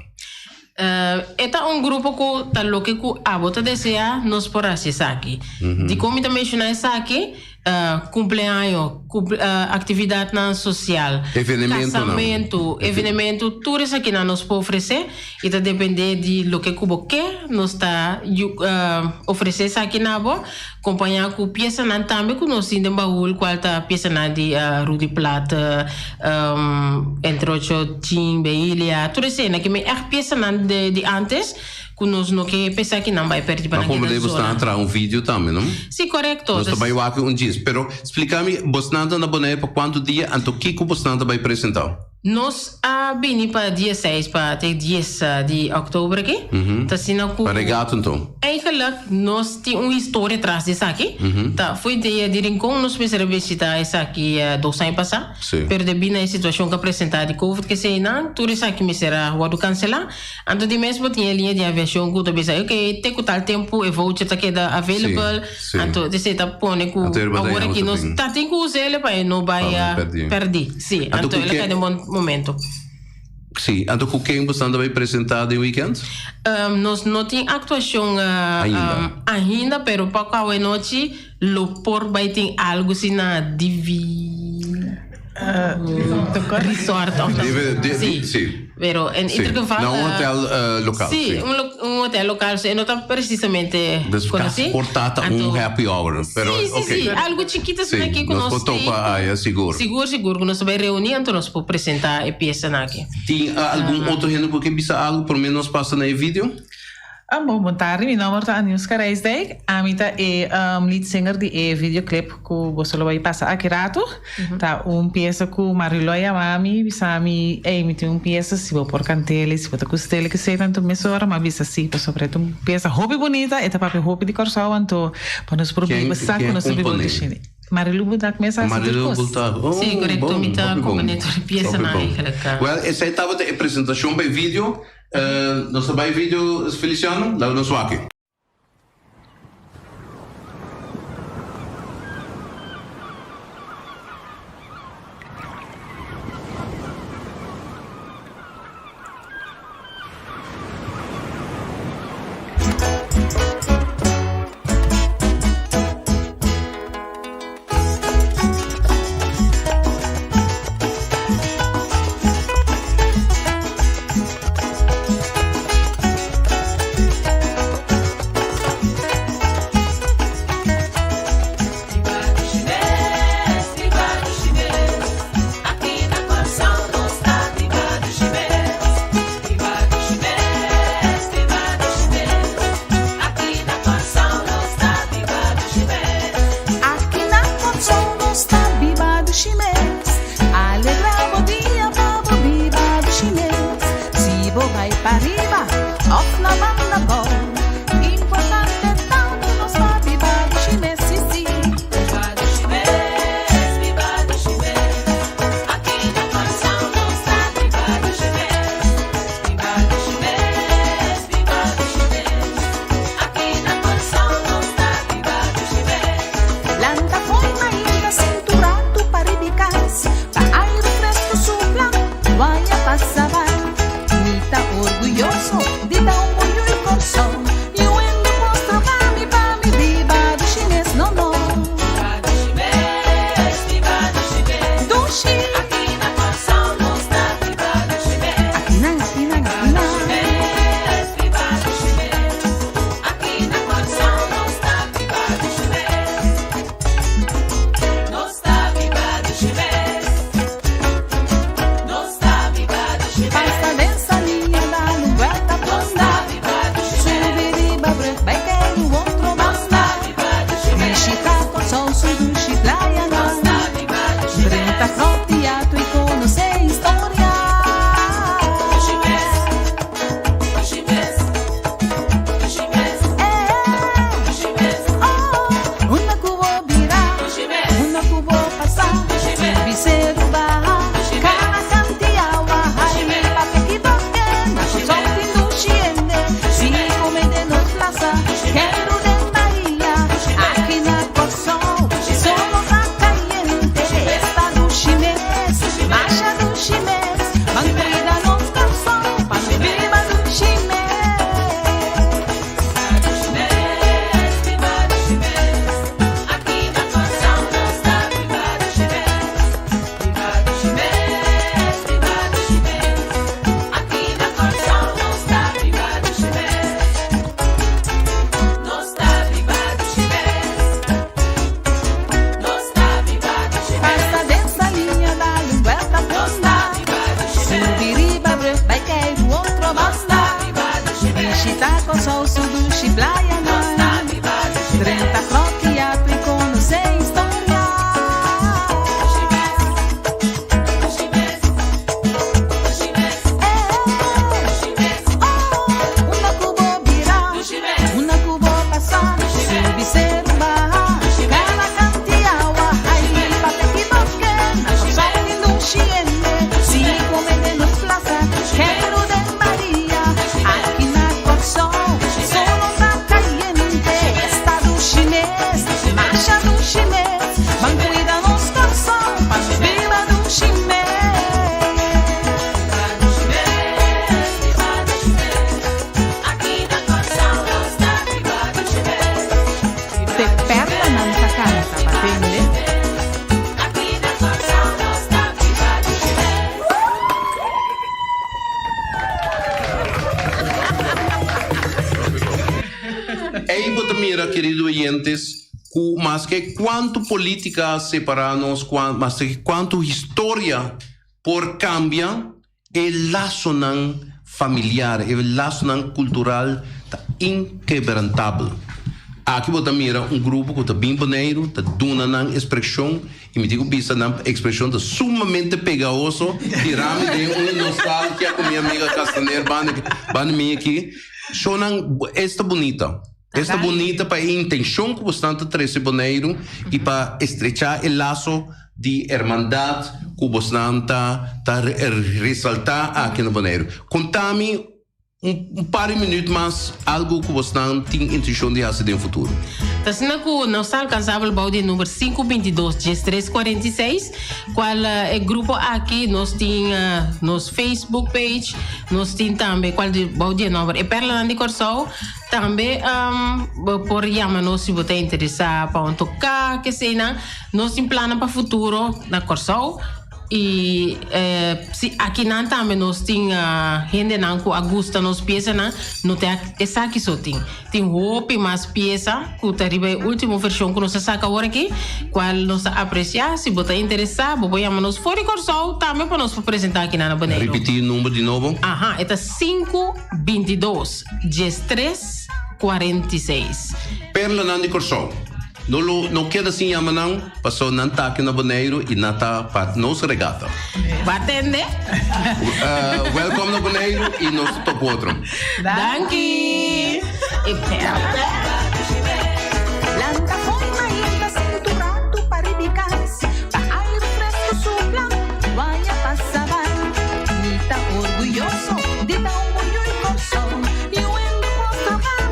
É grupo que tá louco que a bota deseja nos por assistir aqui. De como também mencionar isso aqui, cumpleaños, atividade social, casamento, evento, tudo isso aqui nos pode oferecer e tá depender de lo que cubo quer, nos tá oferecer isso aqui na boa, acompanhar com peça nan também que nós temos baú, qual tá peça nan de Rudy Plata, entre outros Tim Beilha, tudo isso aqui me peça nan de antes que nós não que pensar que não vai perder para naquela zona. Mas como deve estar vídeo também, não? Sim, correto. Nós também vamos aqui dia, pero explica-me, você anda na Bonaire para quanto dia, então o que você anda vai apresentar? Nós vim para dia 6 para até 10 de outubro aqui. Tá sendo com... Para regato então? Eigenlijk, nós temos uma história atrás disso aqui. Tá, foi de Rincon, nós pensamos visitar isso aqui 2 anos passados. Pero devido à situação que apresentada de Covid, que sei não, tudo isso aqui me será cancelar. Então, de mesmo tinha linha de aviação que eu pensei, ok, tem que tal tempo, eu vou te queda available. Então, você tá pondo com agora que nós tá tem que usar ele para não vai perder. Sim, então ele é um bom momento. Sim, então com quem você anda vai apresentar no weekend? Nós não temos atuação ainda, pero para qual noite, o por vai ter algo assim na resort. Sim. Pero en intervalo não hotel local. Sim, hotel local, não está precisamente conhecido. Portata happy hour. Pero sim, algo chiquito assim aqui que nós seguro. Seguro que nós vai reunir, então nós podemos apresentar a peça aqui. Tem algum outro gente que bisa algo por menos passa no vídeo? Bom tarde, meu nome é Anius Careisdijk. Amita é lead singer de videoclip que você vai passar aqui rato. Tá peça com Mariloia Mami, bisami me tem peça se vou por cantele, se vou ter costela que sei tanto mesora, mas bisa sim, sobre peça hobby bonita, é papo hobby de Corsol, então para nos problemas saco nós vamos deixar. Marilu Buldak mesmo assim. Marilu Buldak. Sim, correto, me tá componente de peça na aquela. Well, essa estava a apresentação by vídeo. Nós também vídeo Feliciano, lá no Swaki. da Corsol, Sudushi, Playa, Nostra, Viva, 30 Cloquiato e conhecer história. Queridos oyentes, más que cuánto política separarnos, más que cuánto historia por cambia, el lazo familiar, el lazo cultural está inquebrantable. Aquí vos mira un grupo que está bien bonito, está dando una expresión, y me digo, vista una expresión sumamente pegajoso, tirame de una nostalgia con mi amiga Castaner, van mí aquí, sonan esta bonita. Esta bonita para a intenção que você está trazendo boneiro e para estrechar o laço de irmandade que você está ressaltar aqui no boneiro. Contame par de minutos mais algo que você tem intenção de fazer no futuro. Então, se não está alcançável o balde número 522, 346, qual é o grupo aqui, nós temos nosso Facebook page, nós temos também qual é o balde número, é Perla de Corsol, também por chamar-nos se você interessar para tocar, que seja, nós temos plano para o futuro na Corsol. E se aqui não também nós temos gente não que gosta nos peças não tem essa aqui só tem roupa mais peça que arriba a última versão que nós saca agora aqui qual nós apreciar se você interessar vou chamar nos fora Corsol também para nós apresentar aqui na Boneiro. Repetir o número de novo. É 522 13 46. Perla Nandi Corsol. Não queda assim a manão, passou não tá aqui na Boneiro e não tá para nossa regata. Vai atender? Welcome na Boneiro e nós top outro. Danke. E Blanca forma y en la cintura tu paribicas, pa aire fresco sopla, vaya pasaba, ni ta orgulloso, de ta orgullo y corazón, y en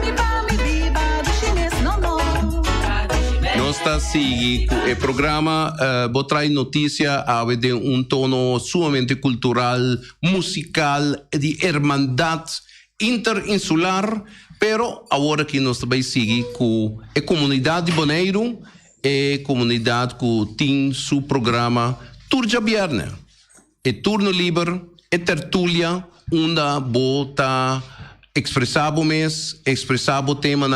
mi pa mi viva do chinês, no. Nós está seguindo o programa, vou trazer notícia de tono sumamente cultural, musical, de hermandade interinsular, pero agora que nós também seguimos com a comunidade de Boneiro, a comunidade que tem seu programa Turja Viernes, é turno livre, é tertúlia, onde bota expressar o mês, expressar o tema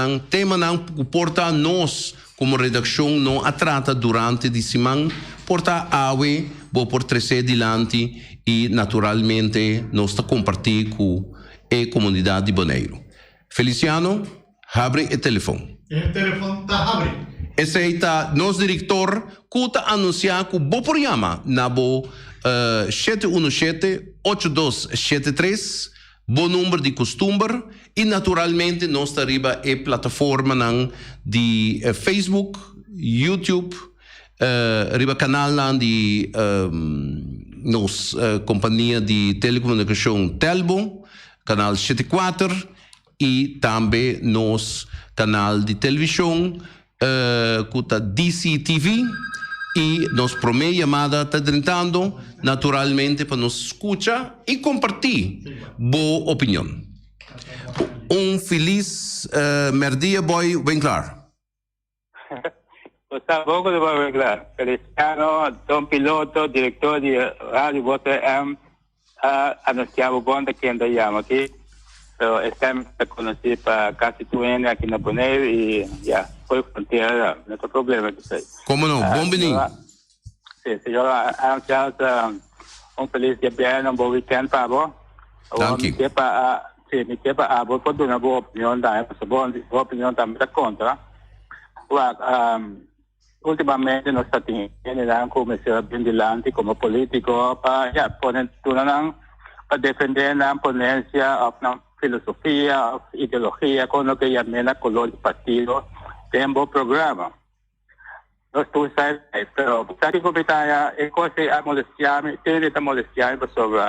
que porta nós como redação não a trata durante a semana, porta ave, vou por trazer adiante e naturalmente nós está compartilhar com a comunidade de Boneiro. Feliciano, abre o telefone. O telefone está abre. Esse é o nosso diretor que está anunciando que o programa na 717-8273, bom número de costume, e naturalmente nós está arriba a plataforma de Facebook, YouTube, arriba canal de nossa companhia de telecomunicação Telbo, canal 74, e também nos canal de televisão que está DCTV e nos primeira chamada está tentando naturalmente para nos escutar e compartilhar boa opinião. Feliz merdia boy bem claro. Está bom de bem claro. Feliciano, Dom Piloto, diretor de Rádio Bota M, anunciava bom de quem da chama aqui. Estamos conhecidos para casi tu años aquí en Boneiro y ya, fue frontera, no hay problema. ¿Cómo no? Bom venir. Sí, yo anunciado un feliz día, un buen weekend para vos. Thank you. se me queda abo por una boa opinión da, pues boa opinión también da contra. Ultimamente nós está tendo como ser bem dilante como político para poner tudo para defender na ponência na filosofia, ideologia, com o que chamamos color de partido, tem um bom programa. Nós todos sabemos, mas sabe como está é coisa a molestar, tem a molestar sobre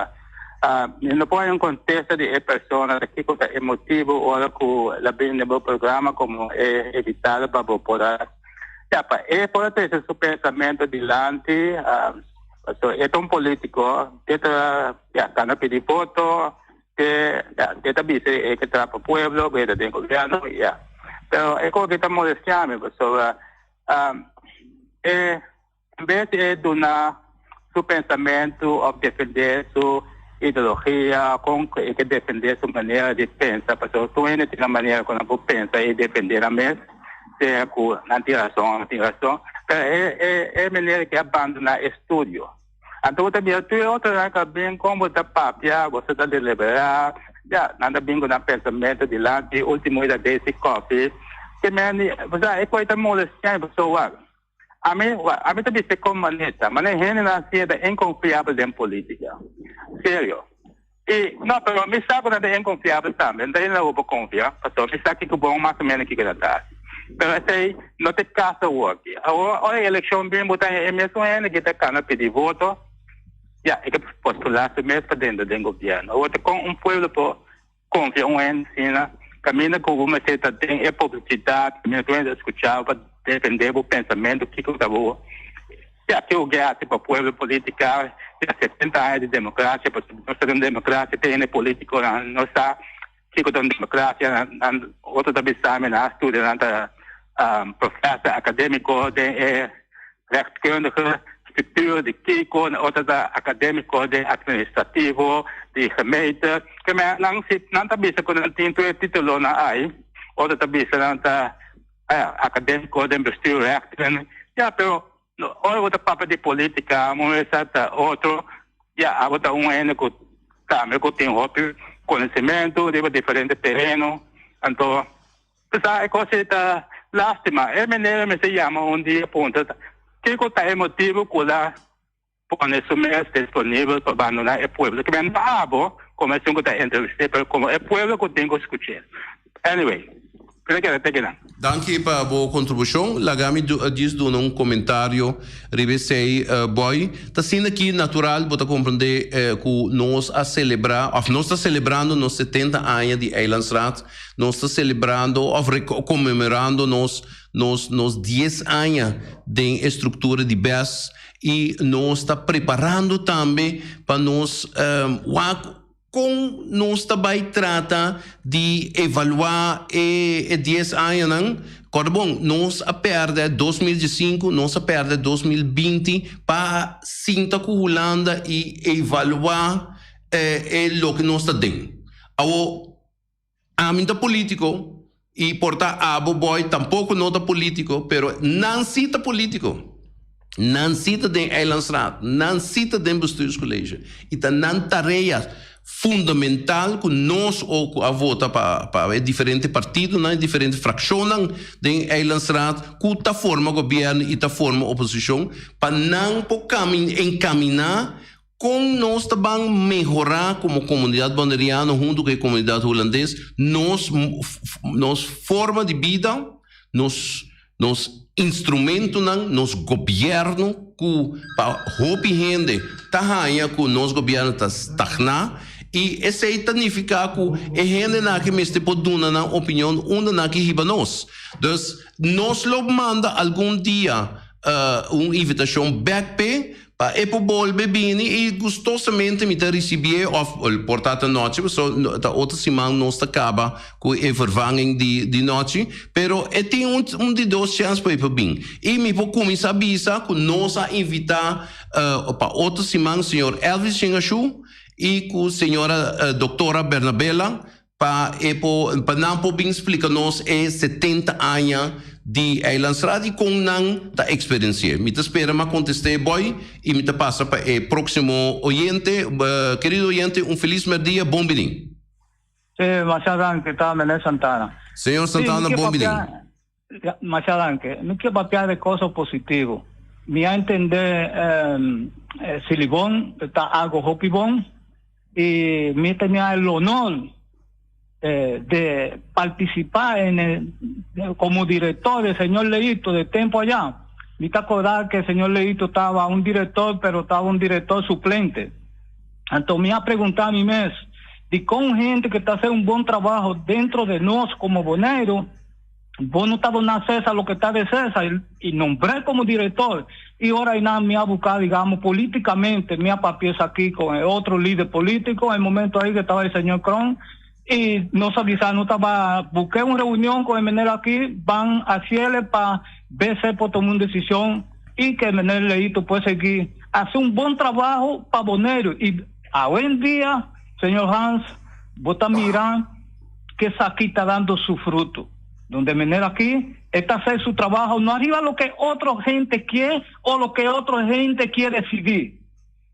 não pode um contexto de pessoas que é emotivo ou que bem no programa como é evitado para poder é por ter esse pensamento dilante, é um político que está pedir voto, que está dizendo que está para o povo, que está dentro do governo, Pero é como que está molestando, sobre em vez de dar seu pensamento ou defender sua ideologia, com que defender sua maneira de pensar, porque tu ainda tem uma maneira como você pensa e defender a mesma, se não tem razão, pero é maneira que abandona estudo. Então, também tu é outra que bem como está papia, você está deliberar, nada bem com o pensamento de lá, de último da desse coffee, que você é coisa molestando a pessoa. A mim também se comunista, mas a gente não é inconfiável em política. Sério. E, não, pero me sabe que é inconfiável também, daí não vou confiar, porque me sabe que é bom mais ou menos que está. Pero esse não tem caso work. A eleição bem botar em mesmo que está cana pedir voto, é que postular-se mesmo para dentro do governo. Ou com um povo por confiar em cima, caminha com uma certa tem publicidade, caminha com escutar para defender o pensamento que está bom. Que o guerra para o povo política, 70 anos de democracia, porque nós temos democracia, tem político, nós está que com democracia, outro também sabe, na estudante, professor acadêmico de rechtskundige structuur, de Kiko, outro acadêmico de administrativo, de gemeente, que não também se tem título na AI, outro também se acadêmico de bestuur, pero outra papo de política, mas outro, outra único, também que tem conhecimento de diferentes terrenos, então, essa coisa da lástima, é maneira que se chama dia ponto, que está emotivo com a conhecimento disponível para abandonar o povo, que é bravo, como é que está entrevistado, como é o povo que tem que escutar. Anyway, Danke para a boa contribuição. Lagami diz um comentário, ribesei boy. Tá sendo aqui natural, para compreender que nós a celebrar, nós está celebrando nos 70 anos de Eilandsraad, nós está celebrando, comemorando nos 10 anos de estrutura de BES e nós está preparando também para nós com nós também trata de evaluar 10 anos, bom, nós a perde 2015, nós a perde 2020 para sinta com Holanda e evaluar o que nós está dando. A mim é político e porta abo boy tampouco não é político, pero não cita político. Não cita de Eilandsraad, não cita de bestuurscollegio e tá não tarefas fundamental que nós a vota para diferentes partidos, diferentes frações de Eilandsraad, que está forma governo e está forma oposição, para não encaminhar com nós também melhorar como comunidade banderiana junto com a comunidade holandesa, nos forma de vida, nos instrumento nos governo que para hobby gente tá que nos governo tá stagnar e esse significa que a gente na que mestre pode dar uma opinião na que riba nós. Então nós lo manda algum dia uma invitação back para volver bem e gostosamente me receber ou portar a noite, porque outra semana nós acaba com a vervanging de noite, pero tem de dois chances para ir bem. E me vou começar a avisar que nós a invitar para outra semana o senhor Elvis Chingashu e com a senhora doutora Bernabela para não poder explicar-nos 70 anos de Eilandsraad e com não da experiência. Me espera me contestar boy e me passa para o próximo oyente, querido oyente, feliz dia, bom venir. Machadan, que está Menel Santana. Señor Santana, Sí, bom Machadan, que no quiero papear de cosas positivas. Me a entender Silibón, está algo hopibón, y me tenía el honor de participar como director del señor Leito de tiempo allá. Me te acordar que el señor Leito estaba un director, pero estaba un director suplente. Entonces me ha preguntado a mi mes, y con gente que está haciendo un buen trabajo dentro de nosotros como boneros, vos no estás donando César lo que está de César, y nombré como director, y ahora nada me ha buscado, digamos, políticamente, me ha papieza aquí con el otro líder político, en el momento ahí que estaba el señor Cron, y no sabía, no estaba, busqué una reunión con el Menel aquí, van a hacerle para verse por tomar una decisión, y que el Menel Leito puede seguir, hacer un buen trabajo para boneros, y hoy en día, señor Hans, vos también mirando que esa aquí está dando su fruto. Donde Menel aquí está hacer su trabajo, no arriba lo que otra gente quiere o lo que otra gente quiere decidir.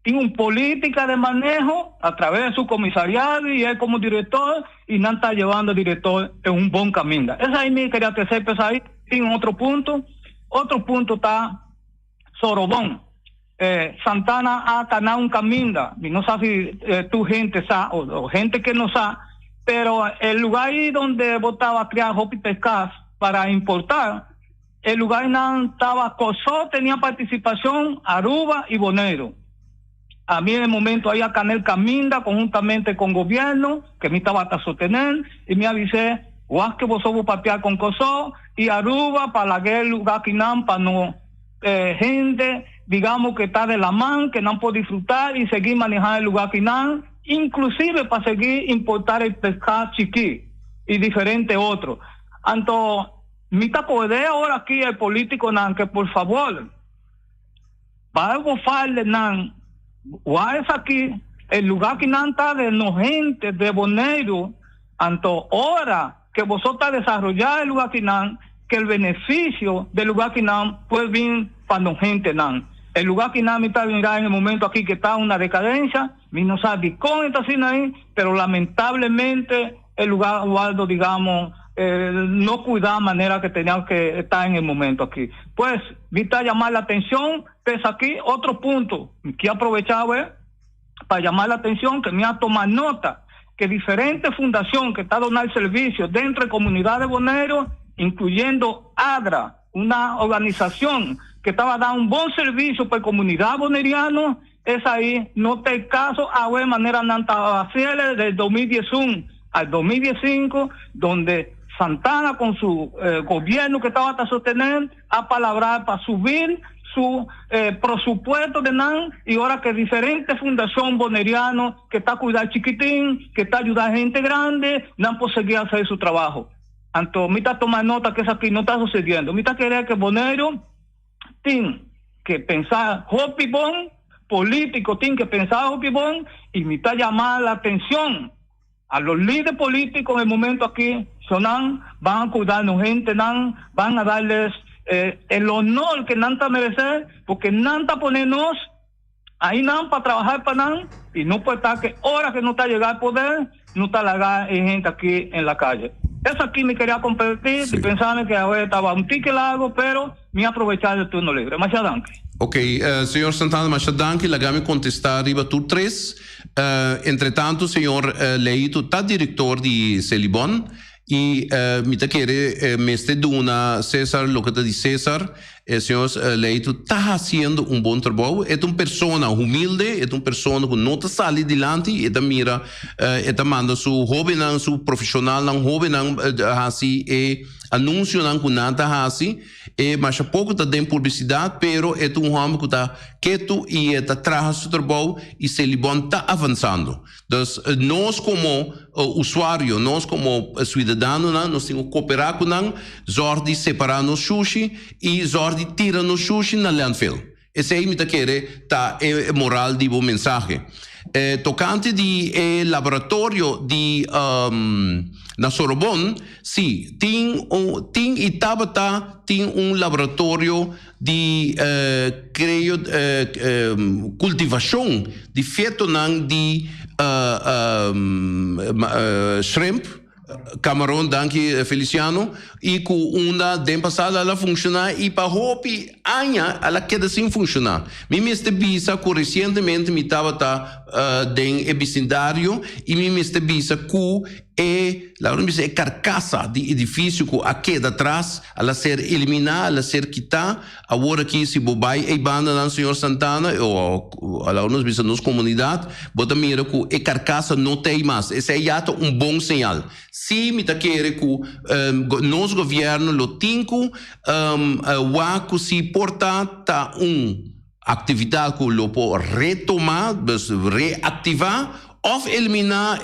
Tiene una política de manejo a través de su comisariado y él como director, y no está llevando al director en un buen camino. Esa ahí me quería tercer pesar ahí. Tiene otro punto. Otro punto está Sorobón. Santana ha ganado un camino, y no sé si tu gente sabe, o gente que no sabe, pero el lugar ahí donde vos estabas criando hopi pescas para importar, el lugar no estaba Cosó, tenía participación, Aruba y Bonero. A mí en el momento ahí a Canel Caminda, conjuntamente con gobierno, que me estaba a sostener, y me avisé, guas que vos sos papear con Cosó, y Aruba para la lugar que no, para no gente, digamos que está de la mano, que no puede disfrutar y seguir manejando el lugar que no, inclusive para seguir importar el pescado chiqui y diferente otro. Entonces, me acordé ahora aquí el político nan que por favor, para bofarle nan, guay es aquí, el lugar que nan está de no gente, de bonero, entonces ahora que vosotros desarrollar el lugar que nan, que el beneficio del lugar que nan puede venir para no gente nan. El lugar que nada me está mirando en el momento aquí que está una decadencia, mi no sabe cómo está haciendo ahí, pero lamentablemente el lugar Waldo, digamos, no cuida de manera que tenía que estar en el momento aquí. Pues, viste llamar la atención, pues aquí otro punto que he aprovechado para llamar la atención, que me ha tomado nota, que diferentes fundaciones que están dando servicios dentro de comunidades boneros, incluyendo ADRA, una organización que estaba dando un buen servicio para la comunidad boneriana, es ahí, no te caso, de manera hacerle del 2011 al 2015, donde Santana con su gobierno que estaba a sostener, a palabrar para subir su presupuesto de NAN, y ahora que diferentes fundaciones bonerianas que está cuidando chiquitín, que está ayudando a gente grande, no han conseguido hacer su trabajo. Entonces, me está tomando nota que eso aquí no está sucediendo. Me está queriendo que bonero tiene que pensar hopibón, político tiene que pensar hopibón, y me está llamando la atención a los líderes políticos en el momento aquí, sonan, van a cuidarnos gente, van a darles el honor que Nanta merece, porque Nanta ponernos ahí para trabajar para Nan, y no puede estar que ahora que no está llegando al poder, no está la gente aquí en la calle. Eso aquí me quería compartir, y pensaba que ahora estaba un tique largo, pero me aprovechar del turno libre. Muchas gracias. Ok, señor Santana, muchas gracias. Déjame contestar arriba tú tres. Entre tanto, señor Leito está director de Celibón, y me te quiere, me esté duna César, lo que te dice César, señor Leito está haciendo un buen trabajo. Es una persona humilde, es una persona que no te sale adelante, y te mira, te manda su joven, su profesional, joven, así, anuncio que nada así, mas pouco está dando publicidade, pero é um homem que está quieto e está trazendo seu trabalho, e Celibón está avançando. Então, nós como usuário, nós como cidadão, nós temos que cooperar com ele, zordi separar nos sushi e zordi tirar nos sushi na landfill. Esse aí me quer tá moral de bom mensagem. Tocante di laboratorio di na Sorbonne, sì, ting Itabata ting laboratorio di cultivação di feto nang di shrimp, camarão, danke Feliciano, e com uma den passada ela funciona e para hopi anya ela queda sem funcionar. Me este bisa que recentemente me estava den vecindário e me este bisa que a carcaça de edifício que a queda atrás, ela ser eliminada, ela ser quitada. Agora aqui se bobai e banda na Senhor Santana ou ela nos bisa nos comunidade, bota mira que a carcaça não tem mais. Esse é já bom sinal. Se me tá querer que nos governo lo tinco que se porta tá atividade que lo pode retomar, reativar of eliminar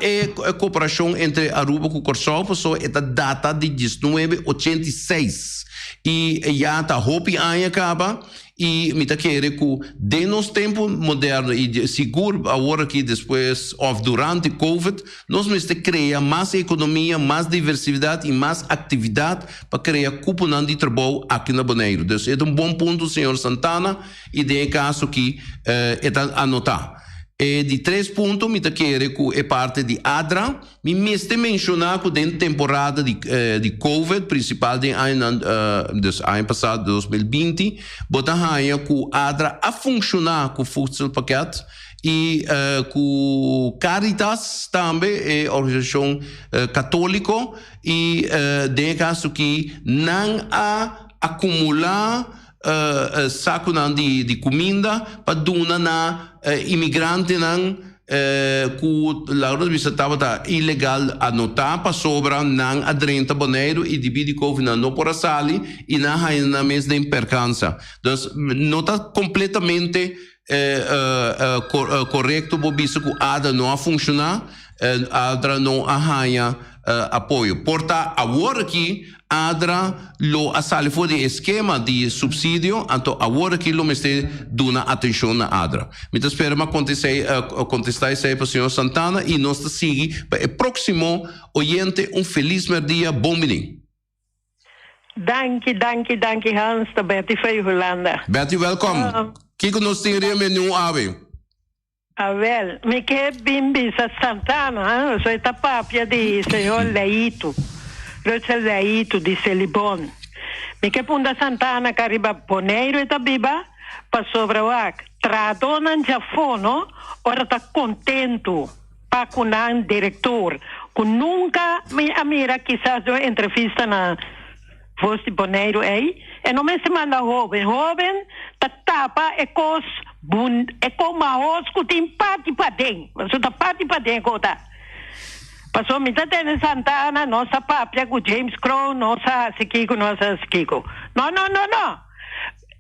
a cooperação entre Aruba e Corsol, passou esta data de 1986 e já está hopi anos acaba e me tá querendo que de nos tempo moderno e seguro agora que depois of durante Covid nós mesmo criar mais economia, mais diversidade e mais atividade para criar cupom de trabalho aqui na Bonaire. Então é bom ponto, senhor Santana, e de caso que é anotar. De 3 pontos, me quero que é parte de ADRA. Me mencionar que dentro da temporada de Covid, principal de ano passado, 2020, botar que ADRA a funcionar com o Futsal Paquete e com Caritas também, é organização católica, e de caso que não a acumular saco de comida para donar na imigrante nan que lá nos estava ilegal anotar para sobra nan adrenta Bonaire e divide Covid não por sali e na mês de percança. Então não está completamente correto por isso que a ADA não a funcionar, a ADA não arranha apoio. Porta agora aqui ADRA lo assale fuori esquema de subsídio, então agora que lo meste dona atenção na ADRA. Me espero contestar isso aí para o senhor Santana e nós seguimos para o próximo oyente. Feliz dia, bom menino. Danke Hans, da Betty van Holanda. Betty, welkom. Kijk ons tegen met nu ave. Wel, me que bimbi sa Santana, so esta papia de senhor Leito. Rocha Leito de Celibon. Me que punda Santana cariba Bonaire eta biba pa sobrawak. Tradonan jafono, ora tá contento pa kunan diretor. Que nunca me amira quizás uma entrevista na voz de Bonaire aí. E não me se manda jovem, tá tapa e cos bun, e com maos que tem pati pa den. Mas tá pati pa den kota. Passou me tá tendo Santana, nossa papia com James Crow, nossa Sikiko. Não.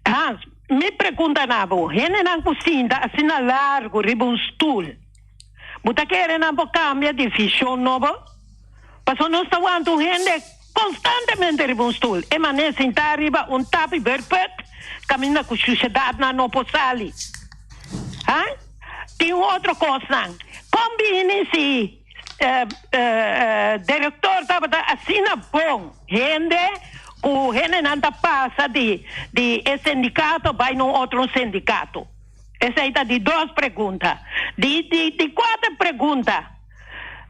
Hans, me pergunta na bo, hene na cozinha, assim na largo, riba stool. Buta querendo na bo cambia de fichão novo? Passou nós tá aguantando hene constantemente riba stool. E mané sentar riba tapi berpet, caminha com sociedade na no posali. Tem outra coisa, combine-se. Diretor estava assina bom, o gente não passa de sindicato vai no outro sindicato. Essa aí está de 2 perguntas. De 4 perguntas.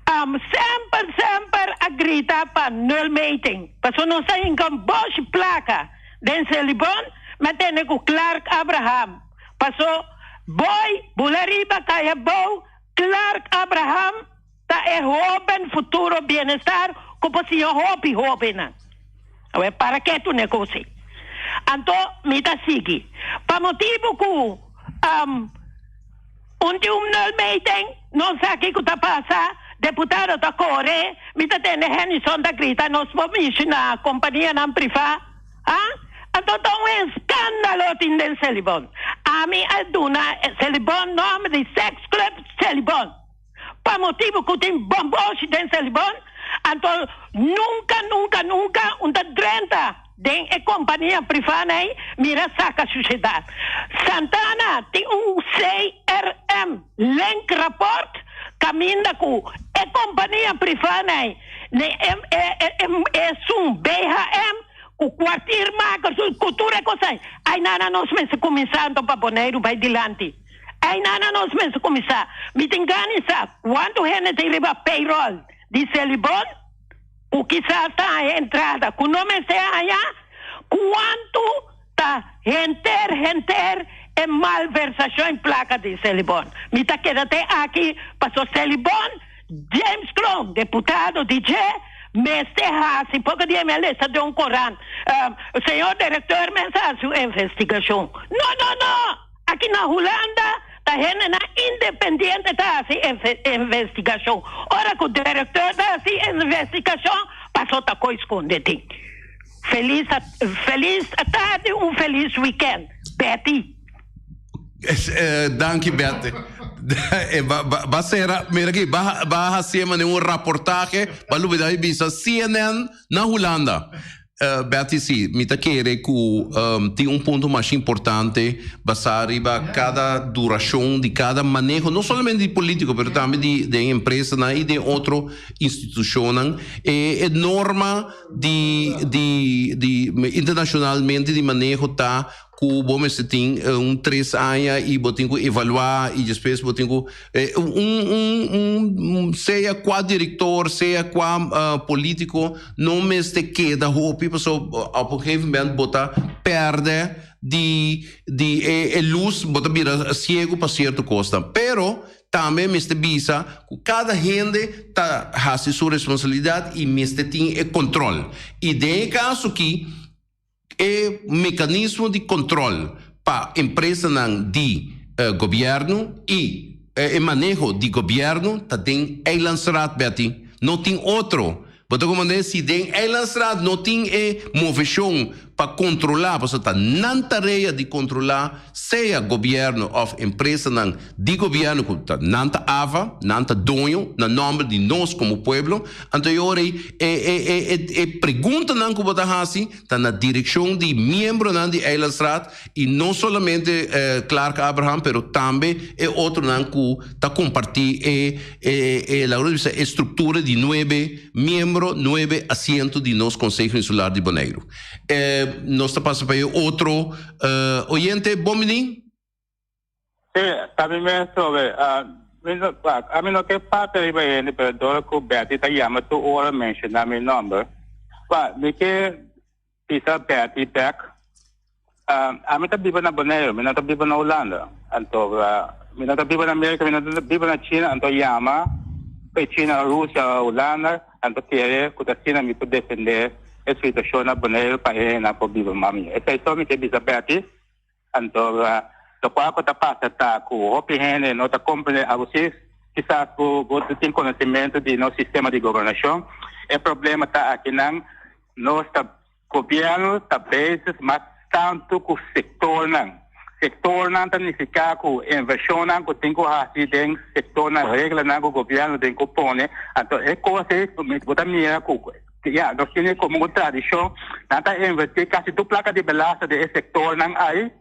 Sempre a gritar para null meeting. Porque não sei com boa placa de Celibon, mas tem com Clark Abraham. Passou boy, bulariba, caia bom, Clark Abraham. Tá é jovem, futuro, bem-estar, como se eu jovem. Para que tu negócio? Então, me dá seguir. Para motivo que meeting, não sabe o que está passando, deputado da Core, me dá tendo Henderson da grita, nós vamos na companhia não privada. Então, é um escândalo em Celibon. A mim, é dona Celibon, nome de Sex Club Celibon. Para motivo que tem bombons em Celibon, então nunca uma 30 de companhia privada aí, mira saca a sociedade. Santana tem CRM, link rapport caminda ku e companhia privada ne sum BHM ku kwartier maken so cultura cosa ai nana nos mensen começando para boneiro vai dilante ai nana nos mensen começar me engane sa quando hene te riba payroll di Celibon o que está a entrada com nome se allá quanto tá renter é malversação em placa de Celibon me tá quedate aqui passou Celibon James Cron deputado DJ Mestre Hassi, pouco de MLS de Coran. O senhor diretor, mensagem sua investigação. Não. Aqui na Holanda, tá rende na independente tá assim investigação. Ora que o diretor tá assim investigação, passou tá coisa escondida. Feliz tarde, feliz weekend. Betty. Dank je, Betty. Mira aqui, vai ser um reportagem para o bisa CNN na Holanda. Betty, sim, me tá querendo que tem ponto mais importante, basar cada duração de cada manejo, não somente de político, mas também de empresa e de outra instituição. É norma internacionalmente de manejo tá que você tem 3 anos e você tem que evaluar e depois você tem que seja qual diretor, seja qual político, não me se queda roupa, porque ao momento você perde de luz, você vira cego para certa coisa. Pero também me visa que cada gente tá a sua responsabilidade e me tem controle. E de caso que é mecanismo de controle para empresa de governo e manejo de governo tem Eilandsraad, Betty, não tem outro. Porque como se tem Eilandsraad não tem movição para controlar, porque está na tarefa de controlar seja governo ou empresa de governo que está nanta ava, nanta dono, na nome de nós como povo. Então agora pergunta que você faz está na direção de membro de Eilandsraad e não somente Clark Abraham, mas também outro que está compartilhando a estrutura de 9 membros, 9 assentos de nosso Conselho Insular de Bonaire. Nós estamos para outro oyente, bom menino? Sim, também me soube. A mim não que parte de bem, pero que o Betty está chamando tu ora mencionar meu nome. Mas me que pisa Betty back. A mim está vivo na Bonaire, me não está vivo na Holanda. Então, me não está vivo na América, me não está vivo na China. Então chama, China, Rússia, Holanda. Então querer que a China me pode defender a situação na Bonaire para na pobreza mami. Essa é só me que bisa Betty. Então, depois que passa tá com o opinião, não tá compreendendo a vocês, quizás você tem conhecimento de nosso sistema de governação. O problema tá aqui não, nós tá governo tá vezes, mas tanto com o setor não. Sector não significa que inversão não tem que fazer dentro setor na regra não que o governo tem que pôr. Então, é coisa que você mira nós temos como uma tradição, nós investir quase tu placa de beleza de setor não aí,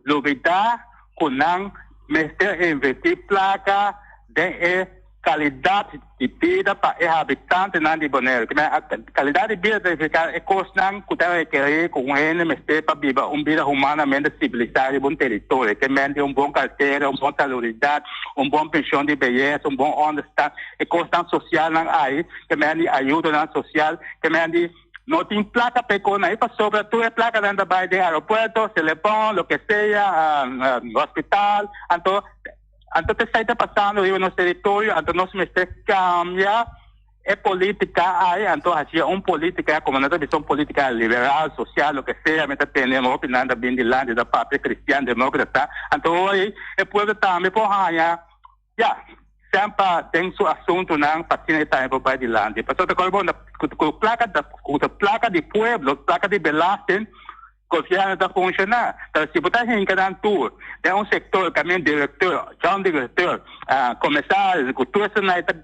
lugar que não mestre investir placa de qualidade de vida para os habitantes de Bonaire. A qualidade de vida significa é coisa que deve requerer com ele mestre para viver uma vida humanamente civilizada em um território, que mende bom carteira, bom saluridade, bom pensão de beleza, bom understand, é coisa social não aí, que mende ajuda não social, que mende não tem placa pecona aí para sobre tu é placa dentro da de aeroporto, telefone, o que seja, hospital, então te está passando aí no território, então nós mestre cambia é política aí, então assim política como nós visão política liberal, social, o que seja, mas temos opinião bem de lá da parte cristã democrata, então aí é povo também por aí, sempre tem seu assunto não facilitar para o de lá. Depois eu com placa de pueblo, placa de belastem, governo está funcionando. Então, se você tem que dar tour, tem setor, também diretor, começar, cultura,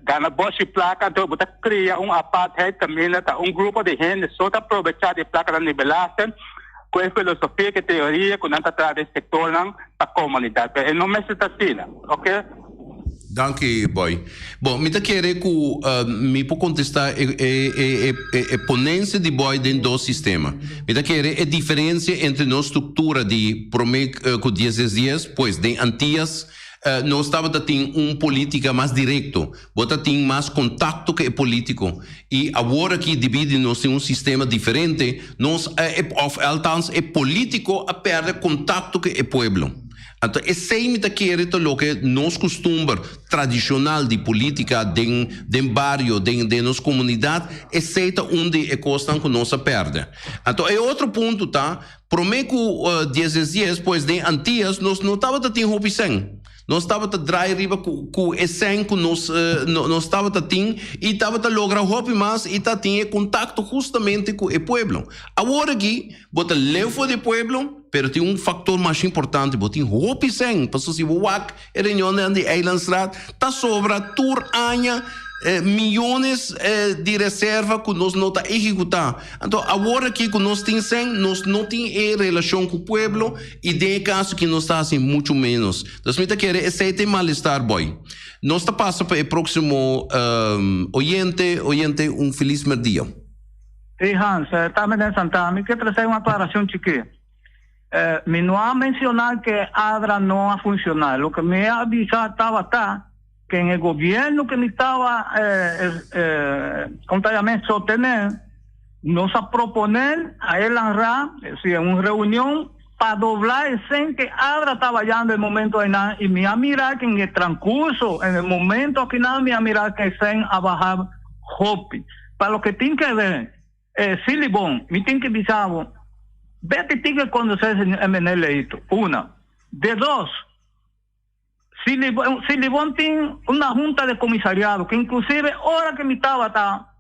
ganha boa placa, então você cria apartheid também, grupo de gente só para aproveitar de placa de belastem, com a filosofia, que teoria, que não está trazendo setor para a comunidade. E não é assim, ok? Dank je, boy. Bom, me tá querer que me pode contestar a ponência de boy dentro do sistema. Me tá querer a diferença entre nossa estrutura de prometo com 10 dias, pois de antias nós estava tendo política mais direto, bota tem mais contato que é político e agora que divide nós em sistema diferente, nós althans é político a perder contato que é povo. Então, esse é o que nós costumamos tradicional de política de bairro, de nossa comunidade, esse é onde é costa que nós perde. Então, é outro ponto, tá? Prometo 10 dias depois de antias, nós não estava tendo opção. Nós estávamos a draaien riba com esse que nós estávamos a ter e estávamos a lograr hopi mais e a ter contato justamente com o povo. Agora aqui, bota levo do povo, pero tem fator mais importante, bota hopi sem, passou se o WAC, a reunião de Eilandstraat, está sobra tur anha milhões de reserva que nós não está executar. Então, agora que nós temos 100, nós não temos relação com o povo e de caso que nós está assim muito menos. Então, me querer esse mal-estar, boy. Nós está passando para o próximo oyente, feliz dia. Sí, Hans, también en Santana, me quiero traer una aclaración chiquita. Me no ha mencionado que ADRA no ha funcionado. Lo que me ha avisado estaba que en el gobierno que me estaba sostener, nos a proponer a el ANRA, en una reunión, para doblar el CEN que ADRA estaba ya en el momento de nada, y me ha mirado que en el transcurso, en el momento que nada, me ha mirado que el CEN a bajar hopi. Para lo que tiene que ver, Silibón, me tiene que avisar, vete tiene que conocer el MNL, una. De dos, Silibón tiene una junta de comisariado que inclusive ahora que me estaba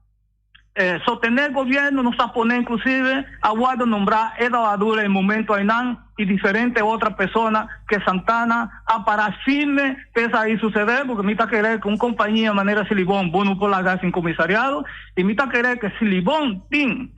sostener el gobierno nos a poner inclusive a guardo nombrar evaluadores en el momento Ainán y diferentes otras personas que Santana a parar firme pese ahí suceder porque me está querer que una compañía de manera Silibón bueno por la gas sin comisariado y me está querer que Silibón tiene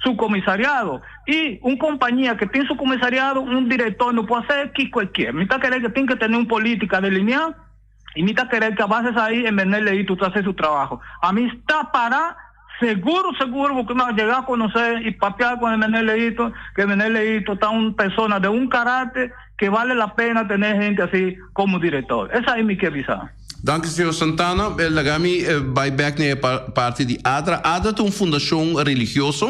su comisariado y una compañía que tiene su comisariado, un director no puede hacer que cualquiera. Me está querer que tiene que tener una política delineada y me está querer que a bases ahí en venirle y tú haces su trabajo. A mí está para seguro, porque me va a llegar a conocer y papear con el Meneleito, que el Meneleito está una persona de un carácter que vale la pena tener gente así como director. Esa es mi que avisar. Dank u, senhor Santana. Lagami vai back na parte de ADRA. ADRA é uma fundação religiosa.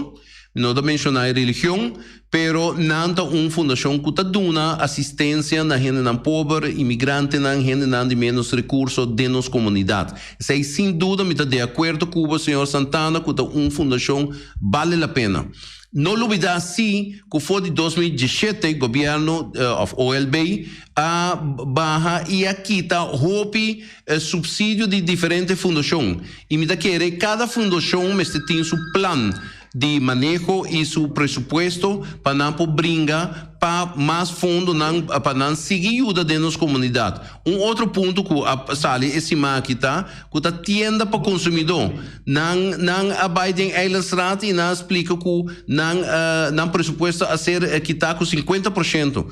Não da mencionar religião, pero nanta fundação que dá assistência na gente não pobre, imigrante na gente não de menos recursos de nossa comunidade. Sei sem dúvida me está de acordo com o senhor Santana que uma fundação vale a pena. Não olvidar sim que foi de 2017 o governo of OLB a barra e aqui está hopi subsídio de diferentes fundações e me dá querer cada fundação tem seu plano de manejo e seu presupuesto para não brincar para mais fundo para não seguir ajuda de nossa comunidade. Outro ponto que sale esse aqui tá que a tienda para consumidor não abide em Eilandstraat e não explica que não presupuesto a ser quitar com 50%.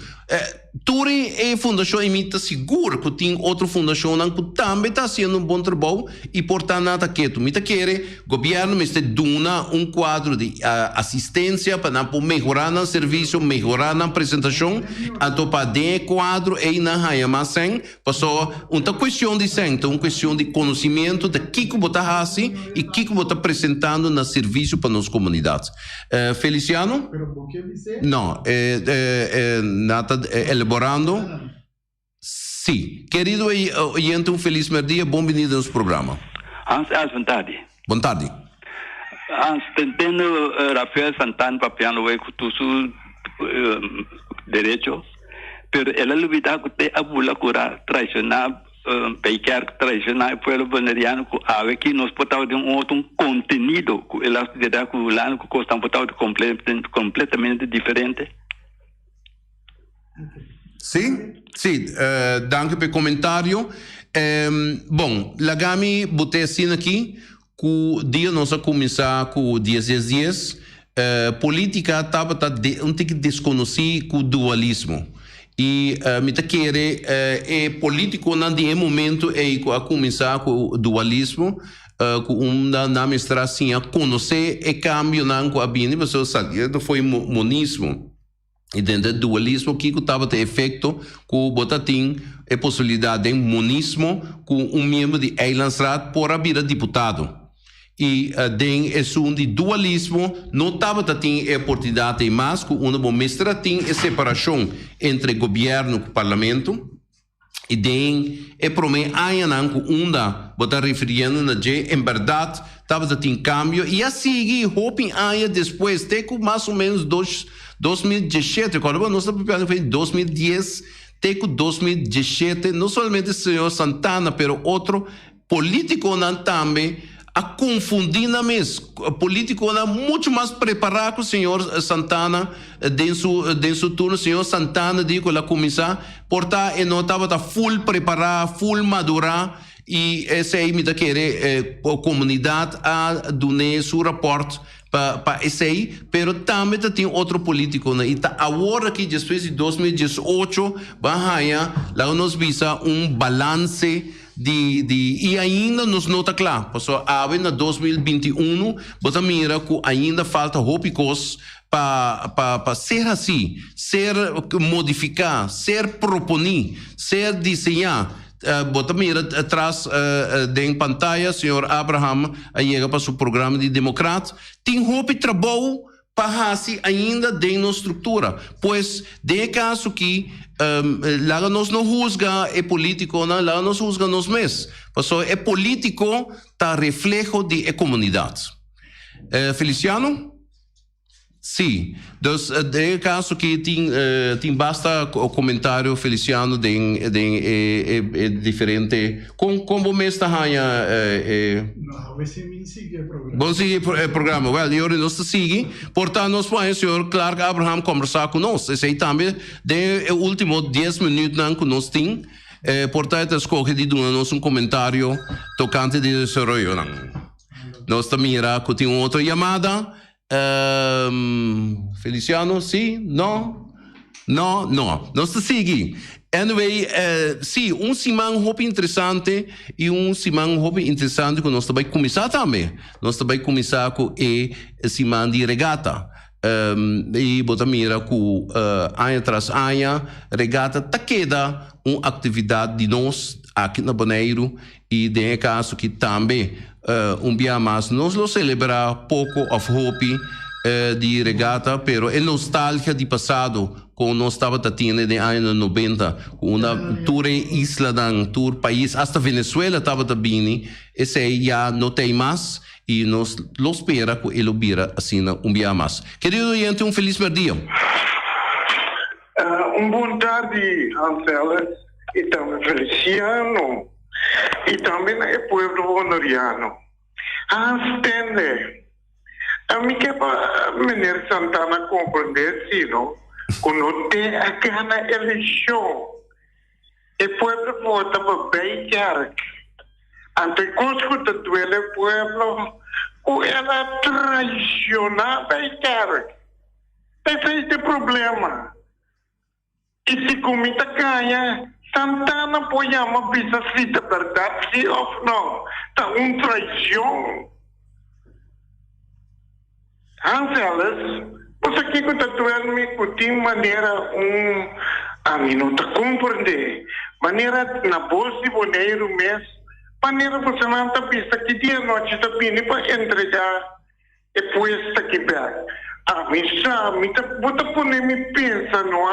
Turi é fundação imita seguro que tem outra fundação que também está fazendo bom trabalho e portanto nada quieto. Me quer governo me dona quadro de assistência para não melhorar o serviço, melhorar a apresentação, então para de quadro aí na raia mas sem passou uma questão de sento, uma questão de conhecimento de que você faz e que você apresentando no serviço para nossa comunidade. Feliciano? Não, nada elaborando. Sim. Querido oyente, feliz dia, bem-vindo ao nosso programa. Hans, boa tarde. Boa tarde. Hans, tentando Rafael Santana papiando com tu direito, pero ela olvidar que te abula cura tradicional, peicar tradicional pueblo boneriano que ave que nos potava de outro conteúdo que ela dirá que o lano que custa potava completamente diferente. Sim, danke pelo comentário. Bom, Lagami, botei assim aqui, que o dia nós a começar com 10 dias, política estava um tem que desconhecer com o dualismo. E me te querer é político de momento é a começar com o dualismo, com na mestracinha conhecer e cambio não com a bine, mas eu foi monismo. E dentro do dualismo que estava de efeito com o botatim a possibilidade de monismo com membro de Eilandsraad por a vida deputado. E esse de dualismo não estava tendo a oportunidade mais com uma mestra tem a separação entre governo e parlamento e tem é para mim ainda não com bota referindo na que em verdade estava tendo cambio e assim hoping ainda depois tem com mais ou menos 2017 quando nós estamos preparando em 2010 tem com 2017 não somente o senhor Santana pero outro político não também a confundir na mesa. O político é muito mais preparado que o senhor Santana dentro seu turno. O senhor Santana diz que ele começar, portanto, ele não estava full preparado, full maduro, e esse aí me dá querer a comunidade a dar seu raporte para esse aí, pero também tem outro político, né? E agora que depois de 2018, vai lá nós visa balance e ainda nos nota claro, porque na 2021, você mira que ainda falta hópicos para ser assim, ser modificar, ser proponer, ser desenhar. Bota mira atrás da pantalla, senhor Abraham, chega para o programa de democrata, tem hópi trabalho para assim ainda dentro da estrutura, pois de caso que lá nós não juzga é político, não, lá nós juzga nós mesmos, porque é político tá reflejo de comunidade. Feliciano? Sim, de caso que tem basta comentário Feliciano de diferente como mês está Não, esse me sigue o programa. Bom seguir o programa, well, eu não sigo, portanto nós podemos o senhor Clark Abraham conversar conosco, esse aí também de último 10 minutos não conosco tem, portanto escolhe de dar-nos comentário tocante de desarrollo. Nós também irá que tem outra chamada. Feliciano, sim? Não? Não se sigue. Anyway, sim, semana hobby interessante e semana hobby interessante que nós também começar também. Nós também começar com a semana de regata. E botamira com ano tras ano, regata taqueda uma atividade de nós aqui na Bonaire e de caso que também dia mais nós lo celebrar pouco of hope de regata, pero é nostalgia de passado quando nós estava tendo de anos 90 uma tour isla tour país hasta Venezuela estava também esse aí já não tem mais e nós lo espera que ele vira assim dia mais. Querido oyente, feliz dia. Boa tarde, Ansel, e também Feliciano. E também é povo honoriano. Entende? A mim que para Menir Santana compreender, se não, quando tem a gana eleição, e povo vota para bem quer. Ante coisa que duele povo, o ela traiciona bem quer. Esse é o problema. E se comita ganha, Santana apoiamos bisa fita verdade, sim ou não? Está traição. Angelas, você aqui que está doendo me de maneira a mim não está compreender. Maneira na bolsa de boneiro mês, maneira você não está vista que dia e noite está vindo para entregar e depois está aqui back. A mim sabe, você pode me pensar no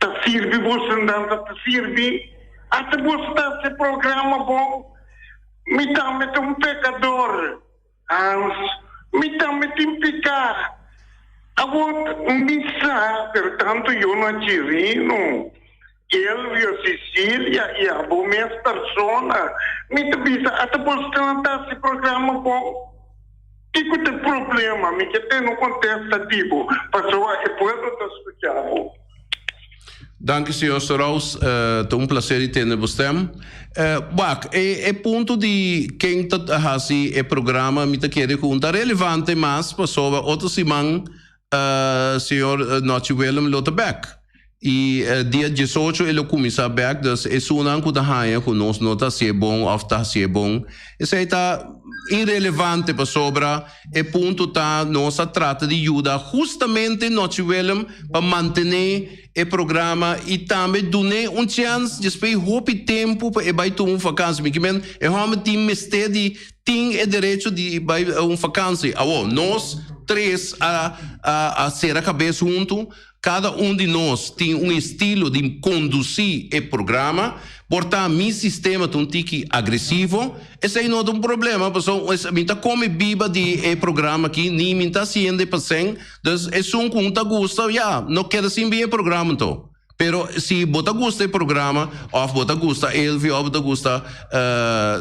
tá sirve você andando, tá sirve até você tá esse programa bom me dá um pecador me dá um pecar agora me sabe portanto eu não divino ele e a Cecília e a boa mesma pessoa me dá até você andar esse programa bom que tem problema me que tem no contexto tipo pessoa e pode estar escutando. Dank u, senhor Soros. Het is prazer de ter você. É ponto de quem está assim o programa me quer contar relevante mas passou outra semana senhor Nochi Willem Lotterbeck E dia 18 ele começa a ver que é sunang que tá com nós não tá se bom ou tá se bom. Isso aí tá irrelevante para sobra. E ponto tá nossa trata de ajuda justamente nós Willem para manter o programa e também dar chance de speel hoop tempo para ir ter vakantie. Porque men é realmente mistério tem o direito de ir vakantie. Nós três a ser a cabeça junto. Cada de nós tem estilo de conduzir o programa, portanto, meu sistema é um tique agressivo, esse aí não é problema, porque eu como viva de programa aqui, nem me está 100%, então é um que gosta, não quer assim bem o programa, então. Pero se você gosta do programa, ou você gosta Elvi, ou você gosta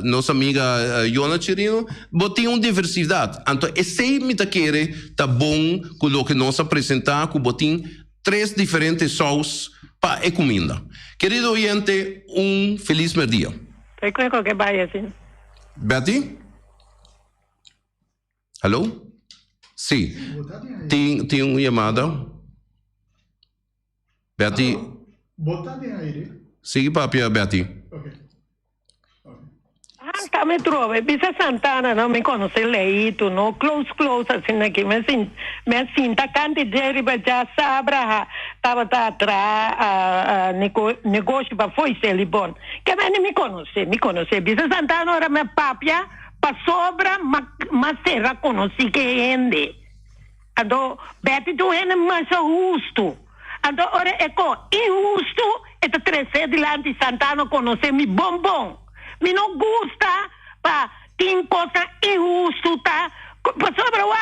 nossa amiga Yona Chirino, você tem diversidade. Então, esse aí me quer tá bom com o que nós apresentamos, com botim 3 diferentes shows para a comida. Querido oyente, feliz dia. Que vai assim. Betty? Alô? Sim. Tem uma chamada. Betty? Botar de aire. Sim, papi, Betty. Ok. Tá me trova, Bisa Santana não me conhece leito, não close assim aqui, mas sinta cante Jerry já sabra, tava atrás negócio para foi ser bom. Que me conhece, Bisa Santana era minha papia, para sobra, mas será conheci que ende. Então, Betty tu é mais justo. Então, ora é injusto, é trazer dilante Santana conhecer me bom. Me não gusta, tem coisa injusta. Sobre o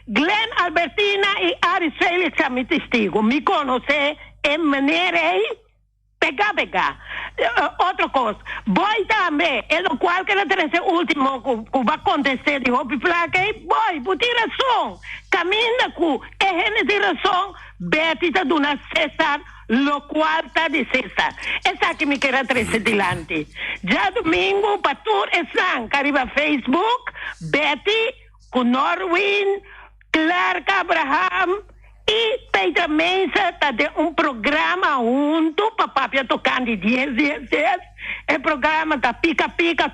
Glenn Albertina e Ari Félix são meus testigos. Me conhece em maneira pegar. Outra coisa, boy também, é o qual que é o último que vai acontecer de Hopi Placa, boy, por ter razão. Caminha com a direção, Betty está dando César, lo qual está de César. Essa que me quer trazer delante. Já domingo, para tour estão, cariba Facebook, Betty, com Norwin, Clark Abraham e Peter Mesa está de programa junto, para papia tocando de 10. O programa da Pica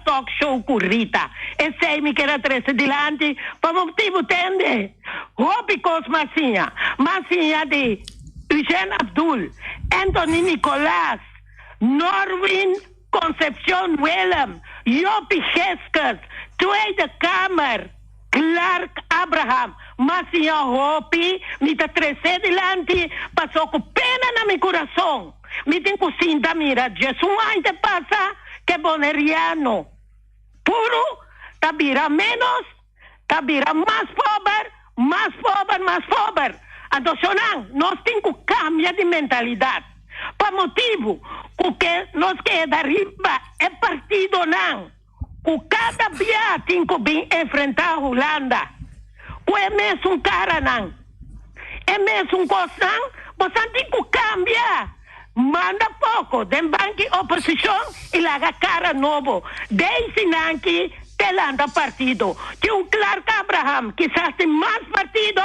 Talk Show com Rita. Esse aí me quer trazer delante, para motivo tende. Hopi Cosmacinha, Massinha de Eugene Abdul, Anthony Nicolás, Norwin Concepción Willem, Jopi Heskes, Tweede Kamer, Clark Abraham, Massinha Hopi, me tá trazer delante, passou com pena na meu coração. Me tem que sinta, mira, Jesus ainda passa, que boneriano. Puro, tá vira menos, tá vira mais pobre. Então, nós temos que cambiar de mentalidade. Por motivo, porque nós que da riba é partido não. O cada dia tem que enfrentar a Holanda. O é mesmo cara não. É mesmo coisa não. Você tem que cambiar. Manda pouco, den banki oposição e laga cara novo. Desde nanki telanda partido. Que Clark Abraham, que tem mais partido,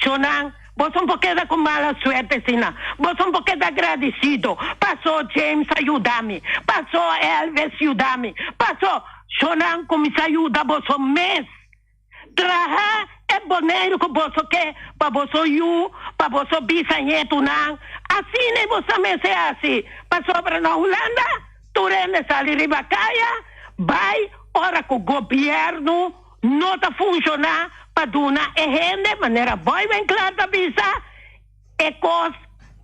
sonang, você não pode com mala suerte, sina. Você não pode agradecido. Passou James ajudar-me. Passou Elvis ajudar-me. Passou sonang como se ajuda você mesmo. Traha é boneiro que você quer para você para você bisneto não. Assim nem você me ser assim. Para sobra na Holanda, tu rende salir ribacaia, vai ora que o governo não está funcionando para dar e rende maneira boa bem clara da visa e coisa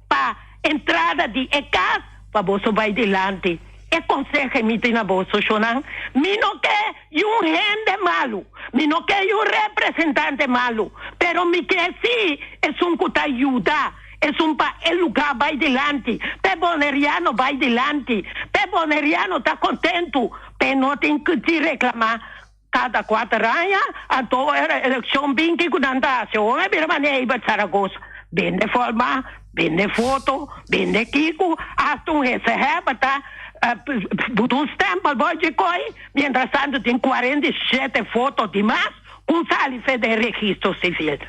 para entrada de casa para você vai delante. E consegue me ter na bolsa, Shonan. Me não quer um rende malo. Me não quer um representante malo. Pero me quer sim, é que te ajuda. É para o lugar vai delante. Pe boneriano vai delante. Pe boneriano está contento. Pe não tem que te reclamar. Cada 4 anos, a tua eleição bem que cuidar. Se o homem vira maneira de Saragossa. Vende forma, vende foto, vende Kiko. Hasta recebe, tá? Um stempel boy de coi, mientras tanto tem 47 fotos de mais, com salife de registro civil.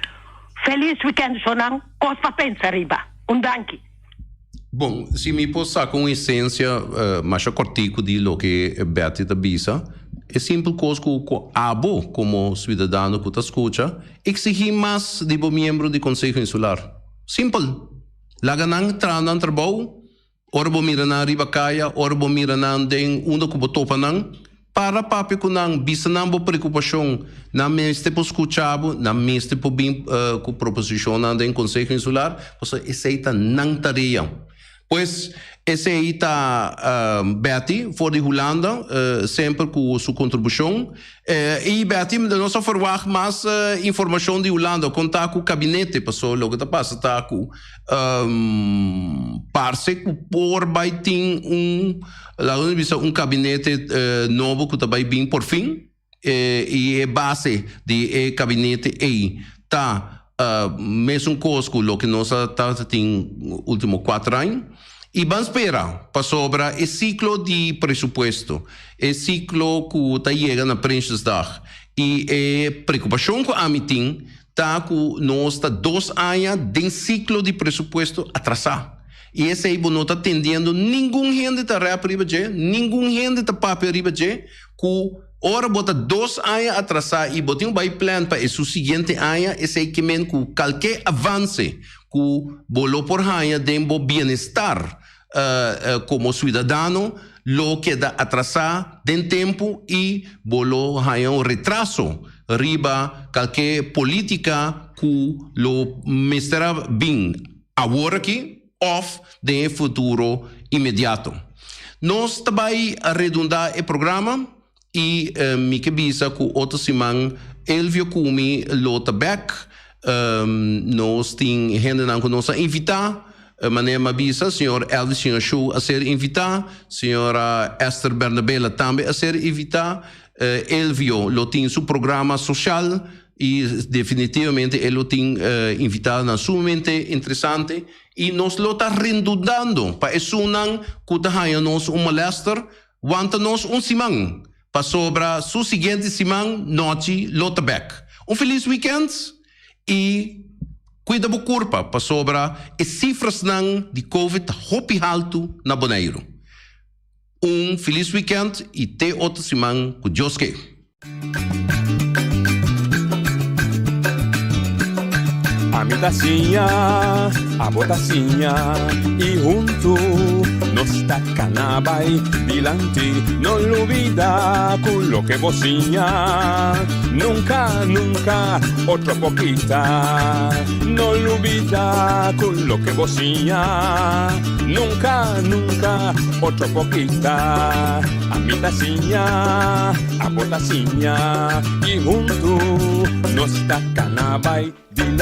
Feliz weekend, Sonang. Cospa pensa riba. Danke. Bom, se me posso sacar uma essência mais cortico de lo que Betty da Bisa, é simples coisa que o abo, como cidadão que escuta, exigir mais de membro do Conselho Insular. Simples. Laganang tranan trabalho, ora bo mira na ribacaia, ora bo mira na den uno que botopa nang, para papi ko nang bisa nang bo preocupação na meste po escuchabo, na meste po bim com proposição na den Conselho Insular, pois aceita nang tareia. Pois esse aí está Betty, for de Holanda, sempre com sua contribuição. E Betty, nós verwacht mais informação de Holanda, contar com o gabinete, passou logo da passa, está com parece que por vai ter um gabinete novo que também bem por fim, e é base de gabinete aí, tá mesmo coisa o que nós tá tem último 4 anos. E vamos esperar para sobre o ciclo de pressuposto, o ciclo que está chegando na Prinsjesdag. E a preocupação que a mim tem está que nós está 2 anos de ciclo de pressuposto atrasado. E esse aí não está atendendo nenhum gente está arriba de, nenhum gente está papel arriba de, que ora bota 2 anos atrasado e botar um plan para esse seguinte ano, esse aí que men que qualquer avance que bolo por raia dembo bem-estar como cidadão, lo queda atrasado de tempo e bolo raia um retraso riba qualquer política que lo mestra bem agora aqui off de futuro imediato. Nós também arredondar o programa e me quebisa que outra semana Elvio Cumi Lota Beck nós temos gente que nos invitar maneira mabisa, senhor Elvis Chu a ser invitado, senhora Esther Bernabella também a ser invitado, Elvio lo tem seu programa social e definitivamente ele lo tem invitado na sumamente interessante e nós lo está redundando para isso não que está nos malestar, wanta nos semana para sobre su seguinte semana noite Lota Beck. Feliz weekend e cuida bo curpa para sobre as cifras de COVID hopi alto na Bonaire. Feliz weekend e até outra semana com Deus que. A mi tacinha, a botacinha e junto nos tacanabay dilante, no olvida con lo que bocinha, nunca, nunca, otra poquita, no olvida con lo que bocinha, nunca, nunca, otra poquita, a mi tacinha, a botacinha y junto nos tacanabay dilante.